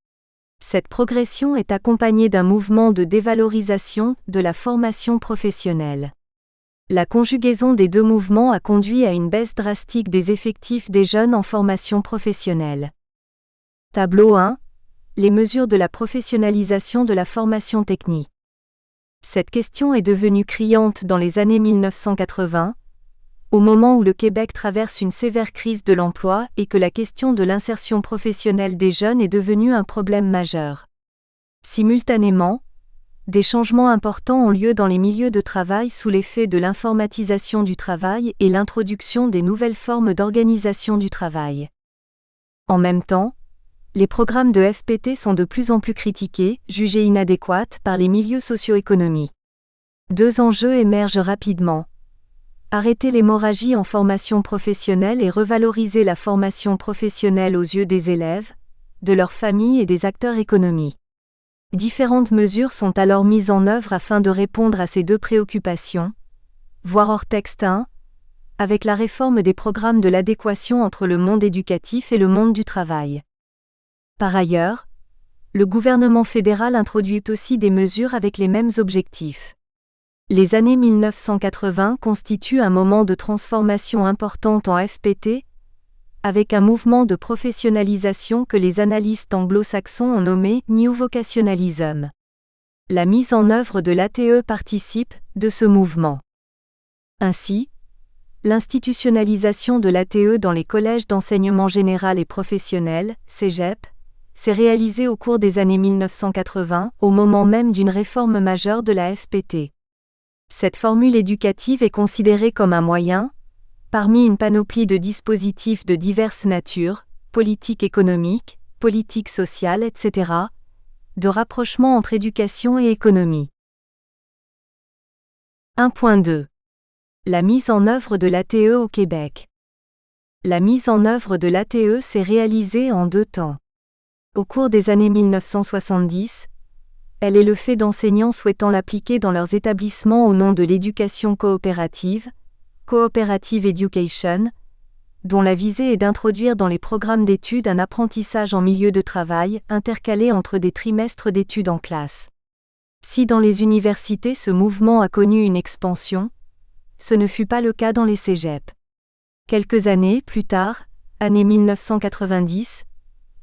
[SPEAKER 1] Cette progression est accompagnée d'un mouvement de dévalorisation de la formation professionnelle. La conjugaison des deux mouvements a conduit à une baisse drastique des effectifs des jeunes en formation professionnelle. Tableau 1. Les mesures de la professionnalisation de la formation technique. Cette question est devenue criante dans les années 1980, au moment où le Québec traverse une sévère crise de l'emploi et que la question de l'insertion professionnelle des jeunes est devenue un problème majeur. Simultanément, des changements importants ont lieu dans les milieux de travail sous l'effet de l'informatisation du travail et l'introduction des nouvelles formes d'organisation du travail. En même temps, les programmes de FPT sont de plus en plus critiqués, jugés inadéquats par les milieux socio-économiques. Deux enjeux émergent rapidement. Arrêter l'hémorragie en formation professionnelle et revaloriser la formation professionnelle aux yeux des élèves, de leurs familles et des acteurs économiques. Différentes mesures sont alors mises en œuvre afin de répondre à ces deux préoccupations, voir hors texte 1, avec la réforme des programmes de l'adéquation entre le monde éducatif et le monde du travail. Par ailleurs, le gouvernement fédéral introduit aussi des mesures avec les mêmes objectifs. Les années 1980 constituent un moment de transformation importante en FPT, avec un mouvement de professionnalisation que les analystes anglo-saxons ont nommé New Vocationalism. La mise en œuvre de l'ATE participe de ce mouvement. Ainsi, l'institutionnalisation de l'ATE dans les collèges d'enseignement général et professionnel, cégep, s'est réalisée au cours des années 1980, au moment même d'une réforme majeure de la FPT. Cette formule éducative est considérée comme un moyen, parmi une panoplie de dispositifs de diverses natures, politique économique, politique sociale, etc., de rapprochement entre éducation et économie. 1.2. La mise en œuvre de l'ATE au Québec. La mise en œuvre de l'ATE s'est réalisée en deux temps. Au cours des années 1970, elle est le fait d'enseignants souhaitant l'appliquer dans leurs établissements au nom de l'éducation coopérative, Cooperative Education, dont la visée est d'introduire dans les programmes d'études un apprentissage en milieu de travail intercalé entre des trimestres d'études en classe. Si dans les universités ce mouvement a connu une expansion, ce ne fut pas le cas dans les cégeps. Quelques années plus tard, année 1990,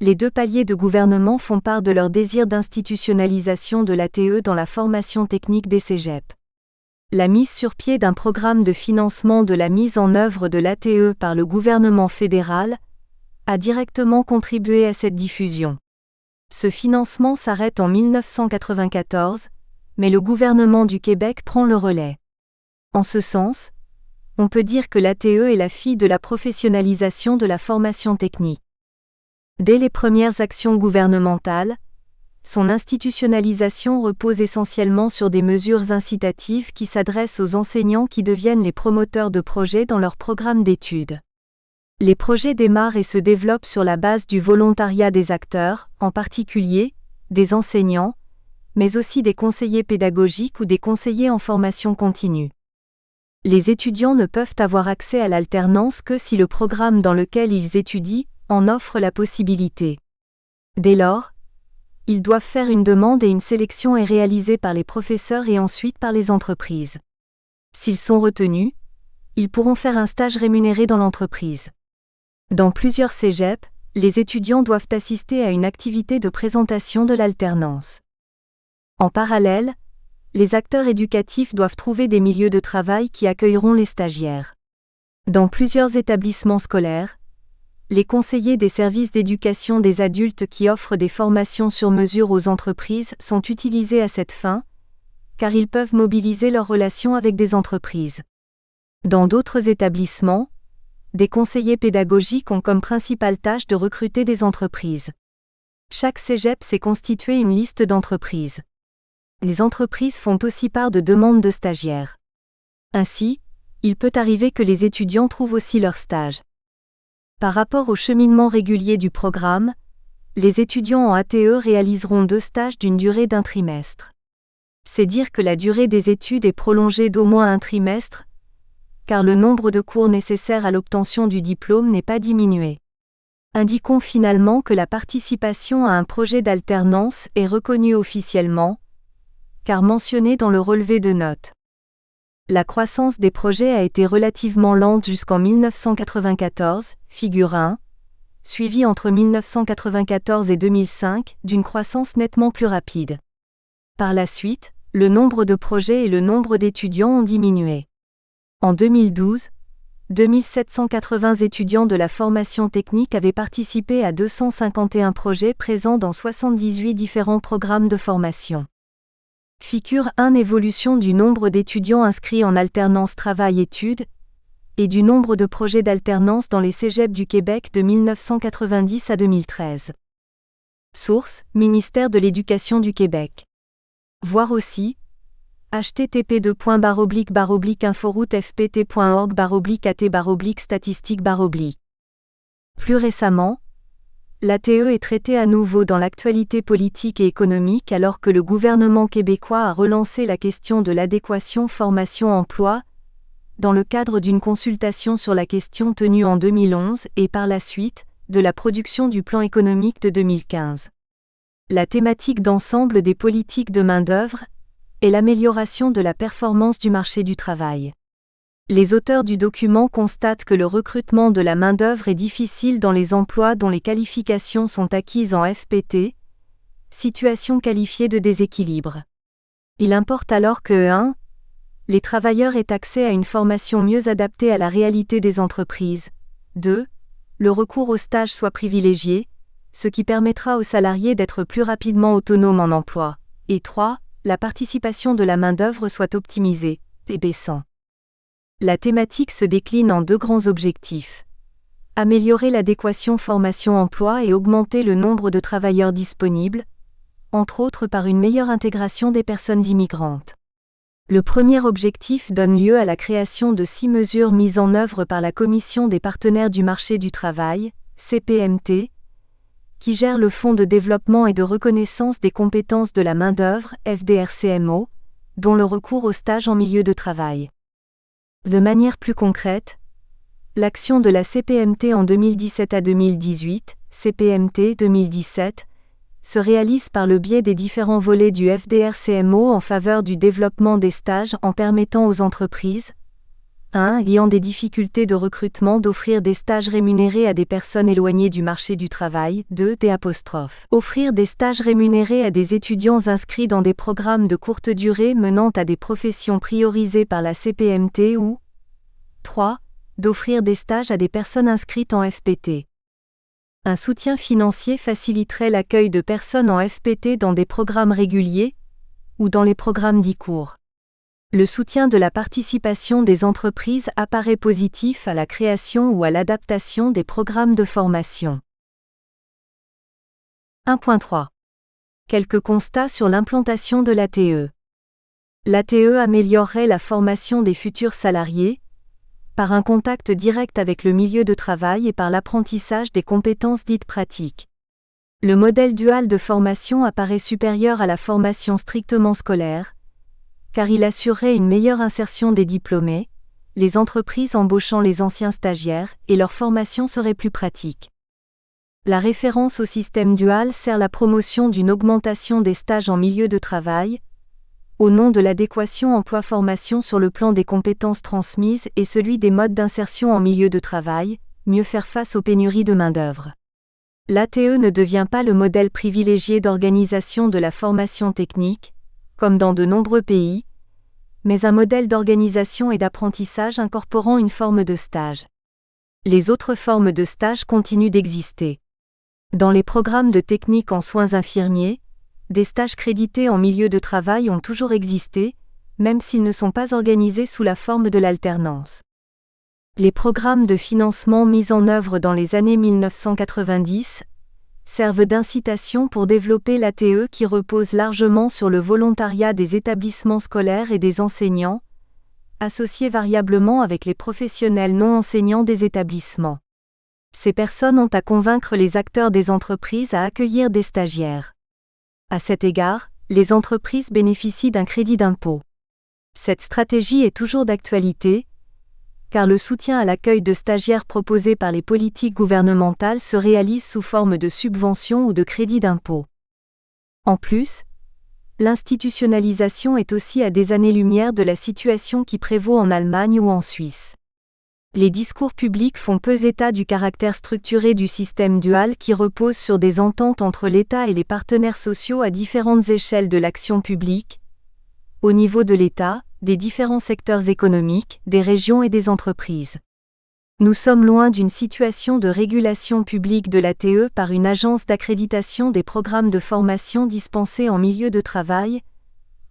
[SPEAKER 1] les deux paliers de gouvernement font part de leur désir d'institutionnalisation de l'ATE dans la formation technique des cégeps. La mise sur pied d'un programme de financement de la mise en œuvre de l'ATE par le gouvernement fédéral a directement contribué à cette diffusion. Ce financement s'arrête en 1994, mais le gouvernement du Québec prend le relais. En ce sens, on peut dire que l'ATE est la fille de la professionnalisation de la formation technique. Dès les premières actions gouvernementales, son institutionnalisation repose essentiellement sur des mesures incitatives qui s'adressent aux enseignants qui deviennent les promoteurs de projets dans leur programme d'études. Les projets démarrent et se développent sur la base du volontariat des acteurs, en particulier, des enseignants, mais aussi des conseillers pédagogiques ou des conseillers en formation continue. Les étudiants ne peuvent avoir accès à l'alternance que si le programme dans lequel ils étudient en offre la possibilité. Dès lors, ils doivent faire une demande et une sélection est réalisée par les professeurs et ensuite par les entreprises. S'ils sont retenus, ils pourront faire un stage rémunéré dans l'entreprise. Dans plusieurs cégeps, les étudiants doivent assister à une activité de présentation de l'alternance. En parallèle, les acteurs éducatifs doivent trouver des milieux de travail qui accueilleront les stagiaires. Dans plusieurs établissements scolaires, les conseillers des services d'éducation des adultes qui offrent des formations sur mesure aux entreprises sont utilisés à cette fin, car ils peuvent mobiliser leurs relations avec des entreprises. Dans d'autres établissements, des conseillers pédagogiques ont comme principale tâche de recruter des entreprises. Chaque cégep s'est constitué une liste d'entreprises. Les entreprises font aussi part de demandes de stagiaires. Ainsi, il peut arriver que les étudiants trouvent aussi leur stage. Par rapport au cheminement régulier du programme, les étudiants en ATE réaliseront 2 stages d'une durée d'1 trimestre. C'est dire que la durée des études est prolongée d'au moins 1 trimestre, car le nombre de cours nécessaires à l'obtention du diplôme n'est pas diminué. Indiquons finalement que la participation à un projet d'alternance est reconnue officiellement, car mentionnée dans le relevé de notes. La croissance des projets a été relativement lente jusqu'en 1994, figure 1, suivie entre 1994 et 2005 d'une croissance nettement plus rapide. Par la suite, le nombre de projets et le nombre d'étudiants ont diminué. En 2012, 2780 étudiants de la formation technique avaient participé à 251 projets présents dans 78 différents programmes de formation. Figure 1 évolution du nombre d'étudiants inscrits en alternance travail-études et du nombre de projets d'alternance dans les cégeps du Québec de 1990 à 2013. Source: Ministère de l'Éducation du Québec. Voir aussi http://inforoute.fpt.org/at/statistique/. Plus récemment, l'ATE est traitée à nouveau dans l'actualité politique et économique alors que le gouvernement québécois a relancé la question de l'adéquation formation-emploi dans le cadre d'une consultation sur la question tenue en 2011 et par la suite, de la production du plan économique de 2015. La thématique d'ensemble des politiques de main-d'œuvre est l'amélioration de la performance du marché du travail. Les auteurs du document constatent que le recrutement de la main-d'œuvre est difficile dans les emplois dont les qualifications sont acquises en FPT, situation qualifiée de déséquilibre. Il importe alors que 1. Les travailleurs aient accès à une formation mieux adaptée à la réalité des entreprises. 2. Le recours au stage soit privilégié, ce qui permettra aux salariés d'être plus rapidement autonomes en emploi. Et 3. La participation de la main-d'œuvre soit optimisée, et baissant. La thématique se décline en 2 grands objectifs. Améliorer l'adéquation formation-emploi et augmenter le nombre de travailleurs disponibles, entre autres par une meilleure intégration des personnes immigrantes. Le premier objectif donne lieu à la création de 6 mesures mises en œuvre par la Commission des partenaires du marché du travail, CPMT, qui gère le Fonds de développement et de reconnaissance des compétences de la main-d'œuvre, FDRCMO, dont le recours au stage en milieu de travail. De manière plus concrète, l'action de la CPMT en 2017 à 2018, CPMT 2017, se réalise par le biais des différents volets du FDRCMO en faveur du développement des stages en permettant aux entreprises 1. Ayant des difficultés de recrutement d'offrir des stages rémunérés à des personnes éloignées du marché du travail. 2. Offrir des stages rémunérés à des étudiants inscrits dans des programmes de courte durée menant à des professions priorisées par la CPMT ou 3. D'offrir des stages à des personnes inscrites en FPT. Un soutien financier faciliterait l'accueil de personnes en FPT dans des programmes réguliers ou dans les programmes dits courts. Le soutien de la participation des entreprises apparaît positif à la création ou à l'adaptation des programmes de formation. 1.3. Quelques constats sur l'implantation de l'ATE. L'ATE améliorerait la formation des futurs salariés, par un contact direct avec le milieu de travail et par l'apprentissage des compétences dites pratiques. Le modèle dual de formation apparaît supérieur à la formation strictement scolaire, car il assurerait une meilleure insertion des diplômés, les entreprises embauchant les anciens stagiaires et leur formation serait plus pratique. La référence au système dual sert la promotion d'une augmentation des stages en milieu de travail, au nom de l'adéquation emploi-formation sur le plan des compétences transmises et celui des modes d'insertion en milieu de travail, mieux faire face aux pénuries de main-d'œuvre. L'ATE ne devient pas le modèle privilégié d'organisation de la formation technique, comme dans de nombreux pays, mais un modèle d'organisation et d'apprentissage incorporant une forme de stage. Les autres formes de stage continuent d'exister. Dans les programmes de technique en soins infirmiers, des stages crédités en milieu de travail ont toujours existé, même s'ils ne sont pas organisés sous la forme de l'alternance. Les programmes de financement mis en œuvre dans les années 1990 servent d'incitation pour développer l'ATE qui repose largement sur le volontariat des établissements scolaires et des enseignants, associés variablement avec les professionnels non enseignants des établissements. Ces personnes ont à convaincre les acteurs des entreprises à accueillir des stagiaires. À cet égard, les entreprises bénéficient d'un crédit d'impôt. Cette stratégie est toujours d'actualité, car le soutien à l'accueil de stagiaires proposé par les politiques gouvernementales se réalise sous forme de subventions ou de crédits d'impôt. En plus, l'institutionnalisation est aussi à des années-lumière de la situation qui prévaut en Allemagne ou en Suisse. Les discours publics font peu état du caractère structuré du système dual qui repose sur des ententes entre l'État et les partenaires sociaux à différentes échelles de l'action publique, au niveau de l'État, des différents secteurs économiques, des régions et des entreprises. Nous sommes loin d'une situation de régulation publique de l'ATE par une agence d'accréditation des programmes de formation dispensés en milieu de travail,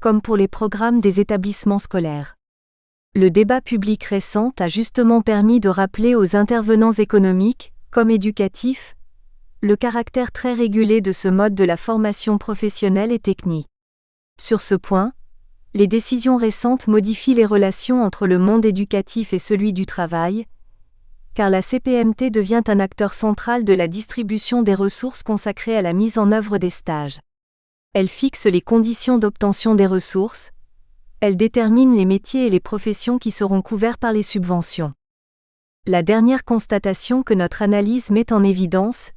[SPEAKER 1] comme pour les programmes des établissements scolaires. Le débat public récent a justement permis de rappeler aux intervenants économiques, comme éducatifs, le caractère très régulé de ce mode de la formation professionnelle et technique. Sur ce point, les décisions récentes modifient les relations entre le monde éducatif et celui du travail, car la CPMT devient un acteur central de la distribution des ressources consacrées à la mise en œuvre des stages. Elle fixe les conditions d'obtention des ressources, elle détermine les métiers et les professions qui seront couverts par les subventions. La dernière constatation que notre analyse met en évidence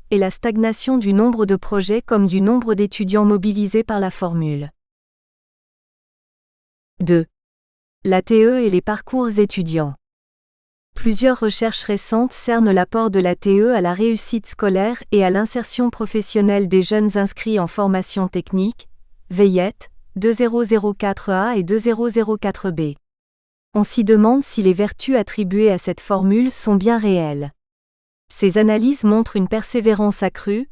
[SPEAKER 1] est la stagnation du nombre de projets comme du nombre d'étudiants mobilisés par la formule. 2. L'ATE et les parcours étudiants. Plusieurs recherches récentes cernent l'apport de l'ATE à la réussite scolaire et à l'insertion professionnelle des jeunes inscrits en formation technique, VIET, 2004A et 2004B. On s'y demande si les vertus attribuées à cette formule sont bien réelles. Ces analyses montrent une persévérance accrue,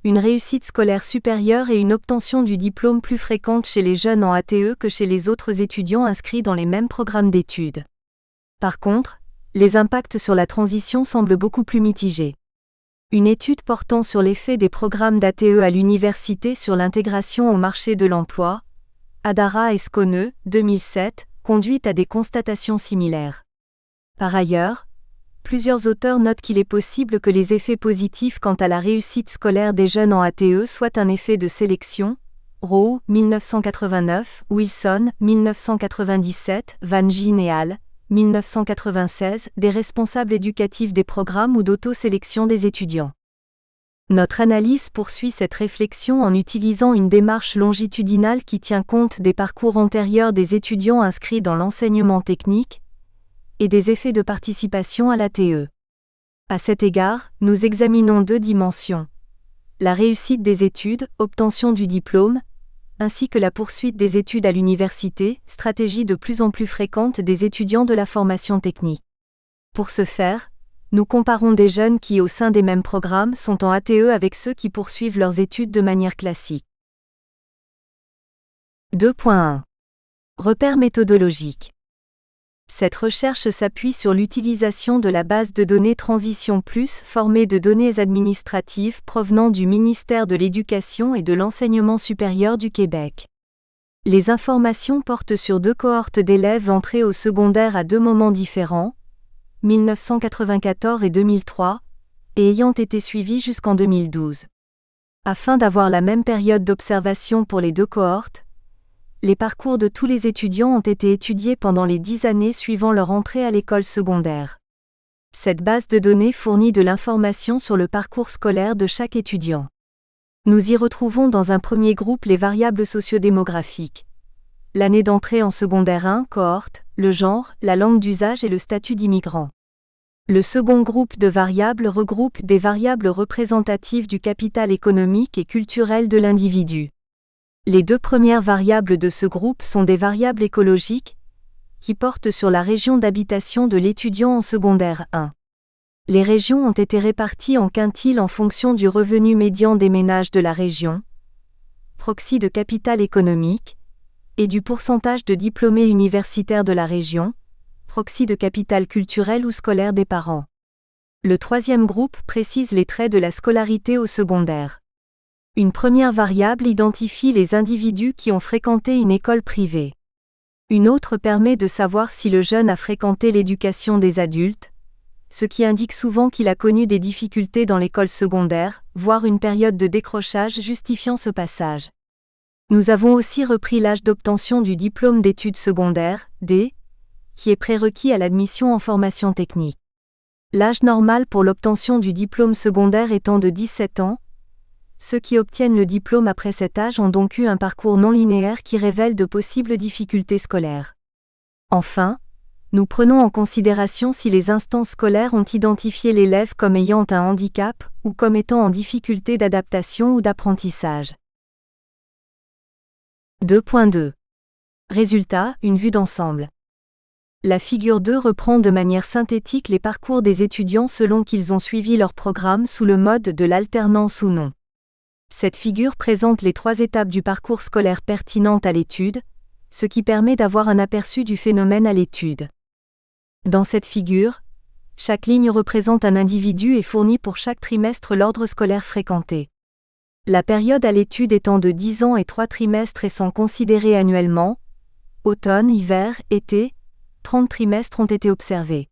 [SPEAKER 1] une réussite scolaire supérieure et une obtention du diplôme plus fréquente chez les jeunes en ATE que chez les autres étudiants inscrits dans les mêmes programmes d'études. Par contre, les impacts sur la transition semblent beaucoup plus mitigés. Une étude portant sur l'effet des programmes d'ATE à l'université sur l'intégration au marché de l'emploi, Adara et Skone, 2007, conduit à des constatations similaires. Par ailleurs, plusieurs auteurs notent qu'il est possible que les effets positifs quant à la réussite scolaire des jeunes en ATE soient un effet de sélection, Rowe, 1989, Wilson, 1997, Van Gien et al., 1996, des responsables éducatifs des programmes ou d'auto-sélection des étudiants. Notre analyse poursuit cette réflexion en utilisant une démarche longitudinale qui tient compte des parcours antérieurs des étudiants inscrits dans l'enseignement technique et des effets de participation à l'ATE. À cet égard, nous examinons deux dimensions: la réussite des études, obtention du diplôme, ainsi que la poursuite des études à l'université, stratégie de plus en plus fréquente des étudiants de la formation technique. Pour ce faire, nous comparons des jeunes qui, au sein des mêmes programmes, sont en ATE avec ceux qui poursuivent leurs études de manière classique. 2.1. Repères méthodologiques. Cette recherche s'appuie sur l'utilisation de la base de données Transition Plus formée de données administratives provenant du ministère de l'Éducation et de l'Enseignement supérieur du Québec. Les informations portent sur 2 cohortes d'élèves entrés au secondaire à 2 moments différents, 1994 et 2003, et ayant été suivis jusqu'en 2012. Afin d'avoir la même période d'observation pour les 2 cohortes, les parcours de tous les étudiants ont été étudiés pendant les 10 années suivant leur entrée à l'école secondaire. Cette base de données fournit de l'information sur le parcours scolaire de chaque étudiant. Nous y retrouvons dans un premier groupe les variables sociodémographiques. L'année d'entrée en secondaire 1, cohorte, le genre, la langue d'usage et le statut d'immigrant. Le second groupe de variables regroupe des variables représentatives du capital économique et culturel de l'individu. Les 2 premières variables de ce groupe sont des variables écologiques, qui portent sur la région d'habitation de l'étudiant en secondaire 1. Les régions ont été réparties en quintiles en fonction du revenu médian des ménages de la région, proxy de capital économique, et du pourcentage de diplômés universitaires de la région, proxy de capital culturel ou scolaire des parents. Le troisième groupe précise les traits de la scolarité au secondaire. Une première variable identifie les individus qui ont fréquenté une école privée. Une autre permet de savoir si le jeune a fréquenté l'éducation des adultes, ce qui indique souvent qu'il a connu des difficultés dans l'école secondaire, voire une période de décrochage justifiant ce passage. Nous avons aussi repris l'âge d'obtention du diplôme d'études secondaires, D, qui est prérequis à l'admission en formation technique. L'âge normal pour l'obtention du diplôme secondaire étant de 17 ans, ceux qui obtiennent le diplôme après cet âge ont donc eu un parcours non linéaire qui révèle de possibles difficultés scolaires. Enfin, nous prenons en considération si les instances scolaires ont identifié l'élève comme ayant un handicap ou comme étant en difficulté d'adaptation ou d'apprentissage. 2.2. Résultat, une vue d'ensemble. La figure 2 reprend de manière synthétique les parcours des étudiants selon qu'ils ont suivi leur programme sous le mode de l'alternance ou non. Cette figure présente les 3 étapes du parcours scolaire pertinentes à l'étude, ce qui permet d'avoir un aperçu du phénomène à l'étude. Dans cette figure, chaque ligne représente un individu et fournit pour chaque trimestre l'ordre scolaire fréquenté. La période à l'étude étant de 10 ans et 3 trimestres et sont considérés annuellement, automne, hiver, été, 30 trimestres ont été observés.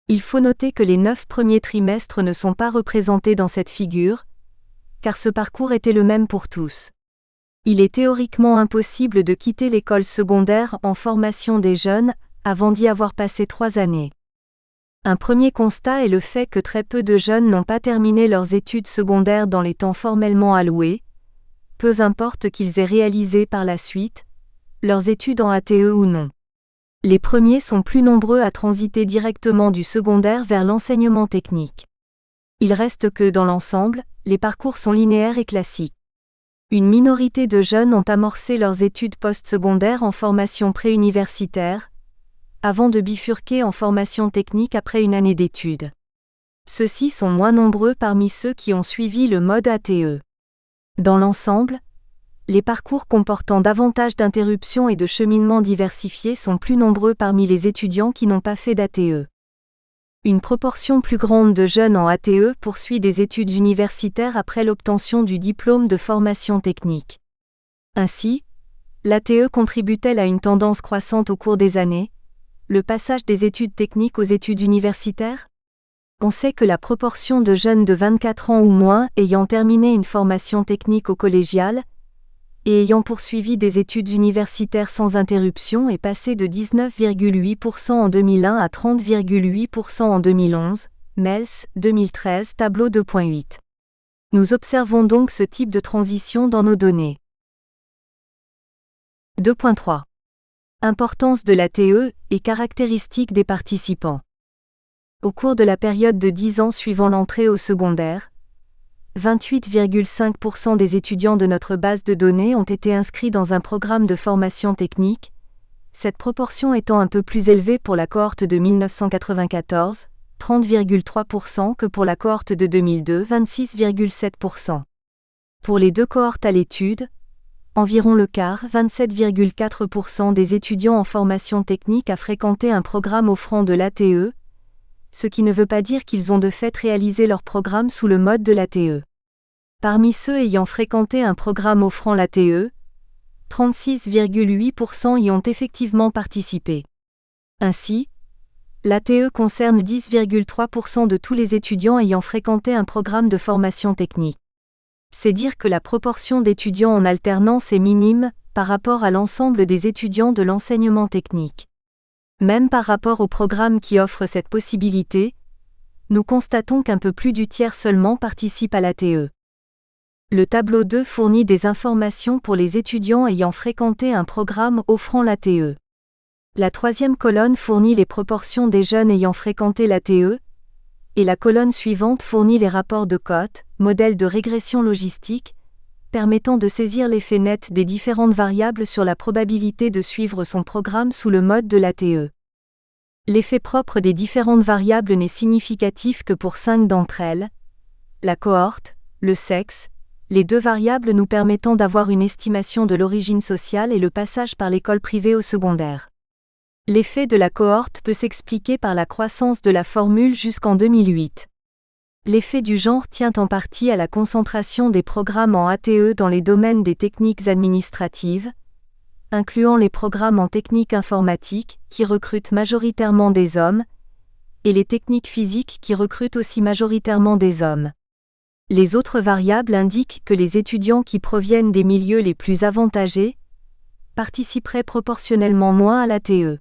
[SPEAKER 1] Il faut noter que les 9 premiers trimestres ne sont pas représentés dans cette figure, car ce parcours était le même pour tous. Il est théoriquement impossible de quitter l'école secondaire en formation des jeunes avant d'y avoir passé 3 années. Un premier constat est le fait que très peu de jeunes n'ont pas terminé leurs études secondaires dans les temps formellement alloués, peu importe qu'ils aient réalisé par la suite leurs études en ATE ou non. Les premiers sont plus nombreux à transiter directement du secondaire vers l'enseignement technique. Il reste que, dans l'ensemble, les parcours sont linéaires et classiques. Une minorité de jeunes ont amorcé leurs études postsecondaires en formation préuniversitaire, avant de bifurquer en formation technique après une année d'études. Ceux-ci sont moins nombreux parmi ceux qui ont suivi le mode ATE. Dans l'ensemble, les parcours comportant davantage d'interruptions et de cheminements diversifiés sont plus nombreux parmi les étudiants qui n'ont pas fait d'ATE. Une proportion plus grande de jeunes en ATE poursuit des études universitaires après l'obtention du diplôme de formation technique. Ainsi, l'ATE contribue-t-elle à une tendance croissante au cours des années, le passage des études techniques aux études universitaires? On sait que la proportion de jeunes de 24 ans ou moins ayant terminé une formation technique au collégial et ayant poursuivi des études universitaires sans interruption est passée de 19,8% en 2001 à 30,8% en 2011, Mels, 2013, tableau 2.8. Nous observons donc ce type de transition dans nos données. 2.3. Importance de l'ATE et caractéristiques des participants. Au cours de la période de 10 ans suivant l'entrée au secondaire, 28,5% des étudiants de notre base de données ont été inscrits dans un programme de formation technique, cette proportion étant un peu plus élevée pour la cohorte de 1994, 30,3% que pour la cohorte de 2002, 26,7%. Pour les deux cohortes à l'étude, environ le quart, 27,4% des étudiants en formation technique a fréquenté un programme offrant de l'ATE, ce qui ne veut pas dire qu'ils ont de fait réalisé leur programme sous le mode de l'ATE. Parmi ceux ayant fréquenté un programme offrant l'ATE, 36,8% y ont effectivement participé. Ainsi, l'ATE concerne 10,3% de tous les étudiants ayant fréquenté un programme de formation technique. C'est dire que la proportion d'étudiants en alternance est minime par rapport à l'ensemble des étudiants de l'enseignement technique. Même par rapport au programme qui offre cette possibilité, nous constatons qu'un peu plus du tiers seulement participe à l'ATE. Le tableau 2 fournit des informations pour les étudiants ayant fréquenté un programme offrant l'ATE. La troisième colonne fournit les proportions des jeunes ayant fréquenté l'ATE, et la colonne suivante fournit les rapports de cotes, modèles de régression logistique, permettant de saisir l'effet net des différentes variables sur la probabilité de suivre son programme sous le mode de l'ATE. L'effet propre des différentes variables n'est significatif que pour 5 d'entre elles: la cohorte, le sexe, les 2 variables nous permettant d'avoir une estimation de l'origine sociale et le passage par l'école privée au secondaire. L'effet de la cohorte peut s'expliquer par la croissance de la formule jusqu'en 2008. L'effet du genre tient en partie à la concentration des programmes en ATE dans les domaines des techniques administratives, incluant les programmes en technique informatique, qui recrutent majoritairement des hommes, et les techniques physiques qui recrutent aussi majoritairement des hommes. Les autres variables indiquent que les étudiants qui proviennent des milieux les plus avantagés participeraient proportionnellement moins à l'ATE.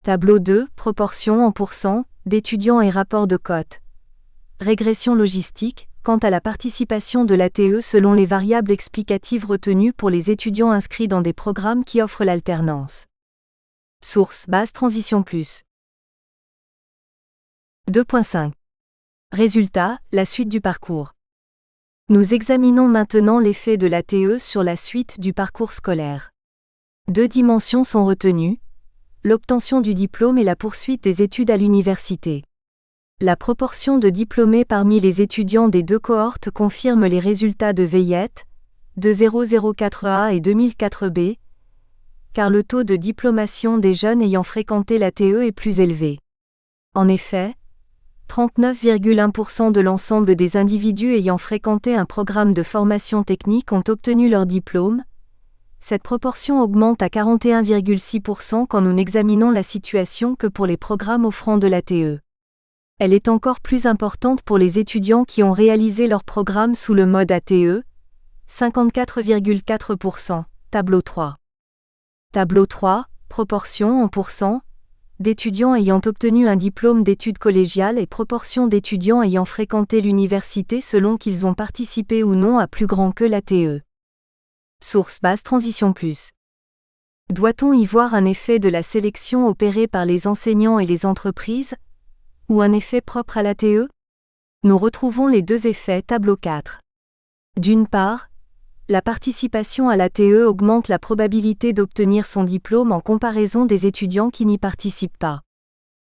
[SPEAKER 1] Tableau 2, proportion en pourcent d'étudiants et rapport de cotes. Régression logistique, quant à la participation de l'ATE selon les variables explicatives retenues pour les étudiants inscrits dans des programmes qui offrent l'alternance. Source: base Transition Plus. 2.5. Résultat: la suite du parcours. Nous examinons maintenant l'effet de l'ATE sur la suite du parcours scolaire. 2 dimensions sont retenues: l'obtention du diplôme et la poursuite des études à l'université. La proportion de diplômés parmi les étudiants des 2 cohortes confirme les résultats de Veillette, 2004A et 2004B, car le taux de diplomation des jeunes ayant fréquenté l'ATE est plus élevé. En effet, 39,1% de l'ensemble des individus ayant fréquenté un programme de formation technique ont obtenu leur diplôme. Cette proportion augmente à 41,6% quand nous n'examinons la situation que pour les programmes offrant de l'ATE. Elle est encore plus importante pour les étudiants qui ont réalisé leur programme sous le mode ATE, 54,4%, tableau 3. Tableau 3, proportion en pourcent d'étudiants ayant obtenu un diplôme d'études collégiales et proportion d'étudiants ayant fréquenté l'université selon qu'ils ont participé ou non à plus grand que l'ATE. Source: base Transition Plus. Doit-on y voir un effet de la sélection opérée par les enseignants et les entreprises, ou un effet propre à l'ATE? Nous retrouvons les 2 effets, tableau 4. D'une part, la participation à l'ATE augmente la probabilité d'obtenir son diplôme en comparaison des étudiants qui n'y participent pas.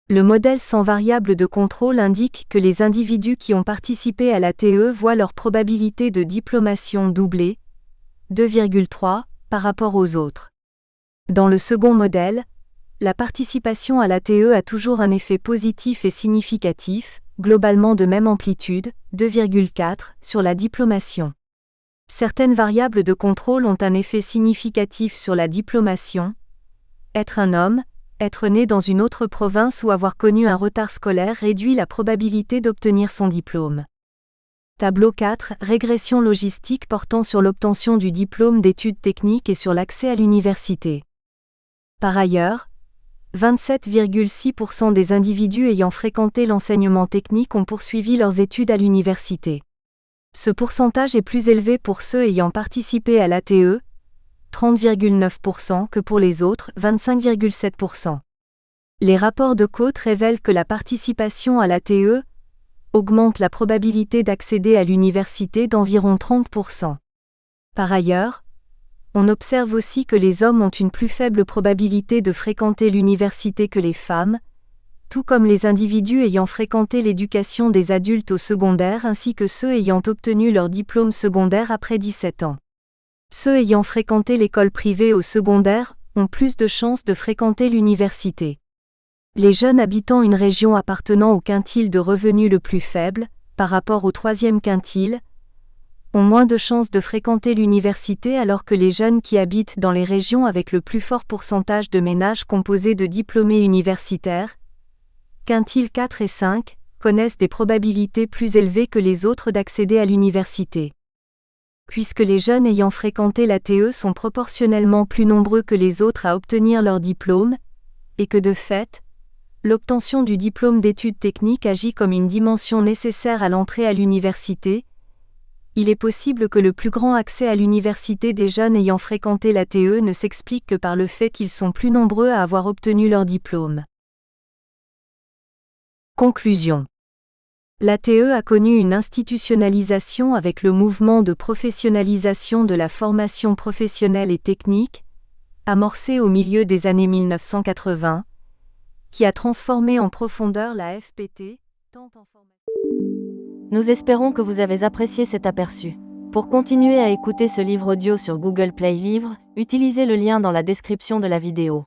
[SPEAKER 1] Le modèle sans variable de contrôle indique que les individus qui ont participé à l'ATE voient leur probabilité de diplomation doublée, 2,3, par rapport aux autres. Dans le second modèle, la participation à l'ATE a toujours un effet positif et significatif, globalement de même amplitude, 2,4, sur la diplomation. Certaines variables de contrôle ont un effet significatif sur la diplomation. Être un homme, être né dans une autre province ou avoir connu un retard scolaire réduit la probabilité d'obtenir son diplôme. Tableau 4, régression logistique portant sur l'obtention du diplôme d'études techniques et sur l'accès à l'université. Par ailleurs, 27,6% des individus ayant fréquenté l'enseignement technique ont poursuivi leurs études à l'université. Ce pourcentage est plus élevé pour ceux ayant participé à l'ATE, 30,9%, que pour les autres, 25,7%. Les rapports de cotes révèlent que la participation à l'ATE augmente la probabilité d'accéder à l'université d'environ 30%. Par ailleurs, on observe aussi que les hommes ont une plus faible probabilité de fréquenter l'université que les femmes, tout comme les individus ayant fréquenté l'éducation des adultes au secondaire ainsi que ceux ayant obtenu leur diplôme secondaire après 17 ans. Ceux ayant fréquenté l'école privée au secondaire ont plus de chances de fréquenter l'université. Les jeunes habitant une région appartenant au quintile de revenus le plus faible, par rapport au troisième quintile, ont moins de chances de fréquenter l'université alors que les jeunes qui habitent dans les régions avec le plus fort pourcentage de ménages composés de diplômés universitaires, quintiles 4 et 5, connaissent des probabilités plus élevées que les autres d'accéder à l'université. Puisque les jeunes ayant fréquenté l'ATE sont proportionnellement plus nombreux que les autres à obtenir leur diplôme, et que de fait, l'obtention du diplôme d'études techniques agit comme une dimension nécessaire à l'entrée à l'université, il est possible que le plus grand accès à l'université des jeunes ayant fréquenté l'ATE ne s'explique que par le fait qu'ils sont plus nombreux à avoir obtenu leur diplôme. Conclusion. L'ATE a connu une institutionnalisation avec le mouvement de professionnalisation de la formation professionnelle et technique, amorcé au milieu des années 1980, qui a transformé en profondeur la FPT, tant en formation.
[SPEAKER 2] Nous espérons que vous avez apprécié cet aperçu. Pour continuer à écouter ce livre audio sur Google Play Livres, utilisez le lien dans la description de la vidéo.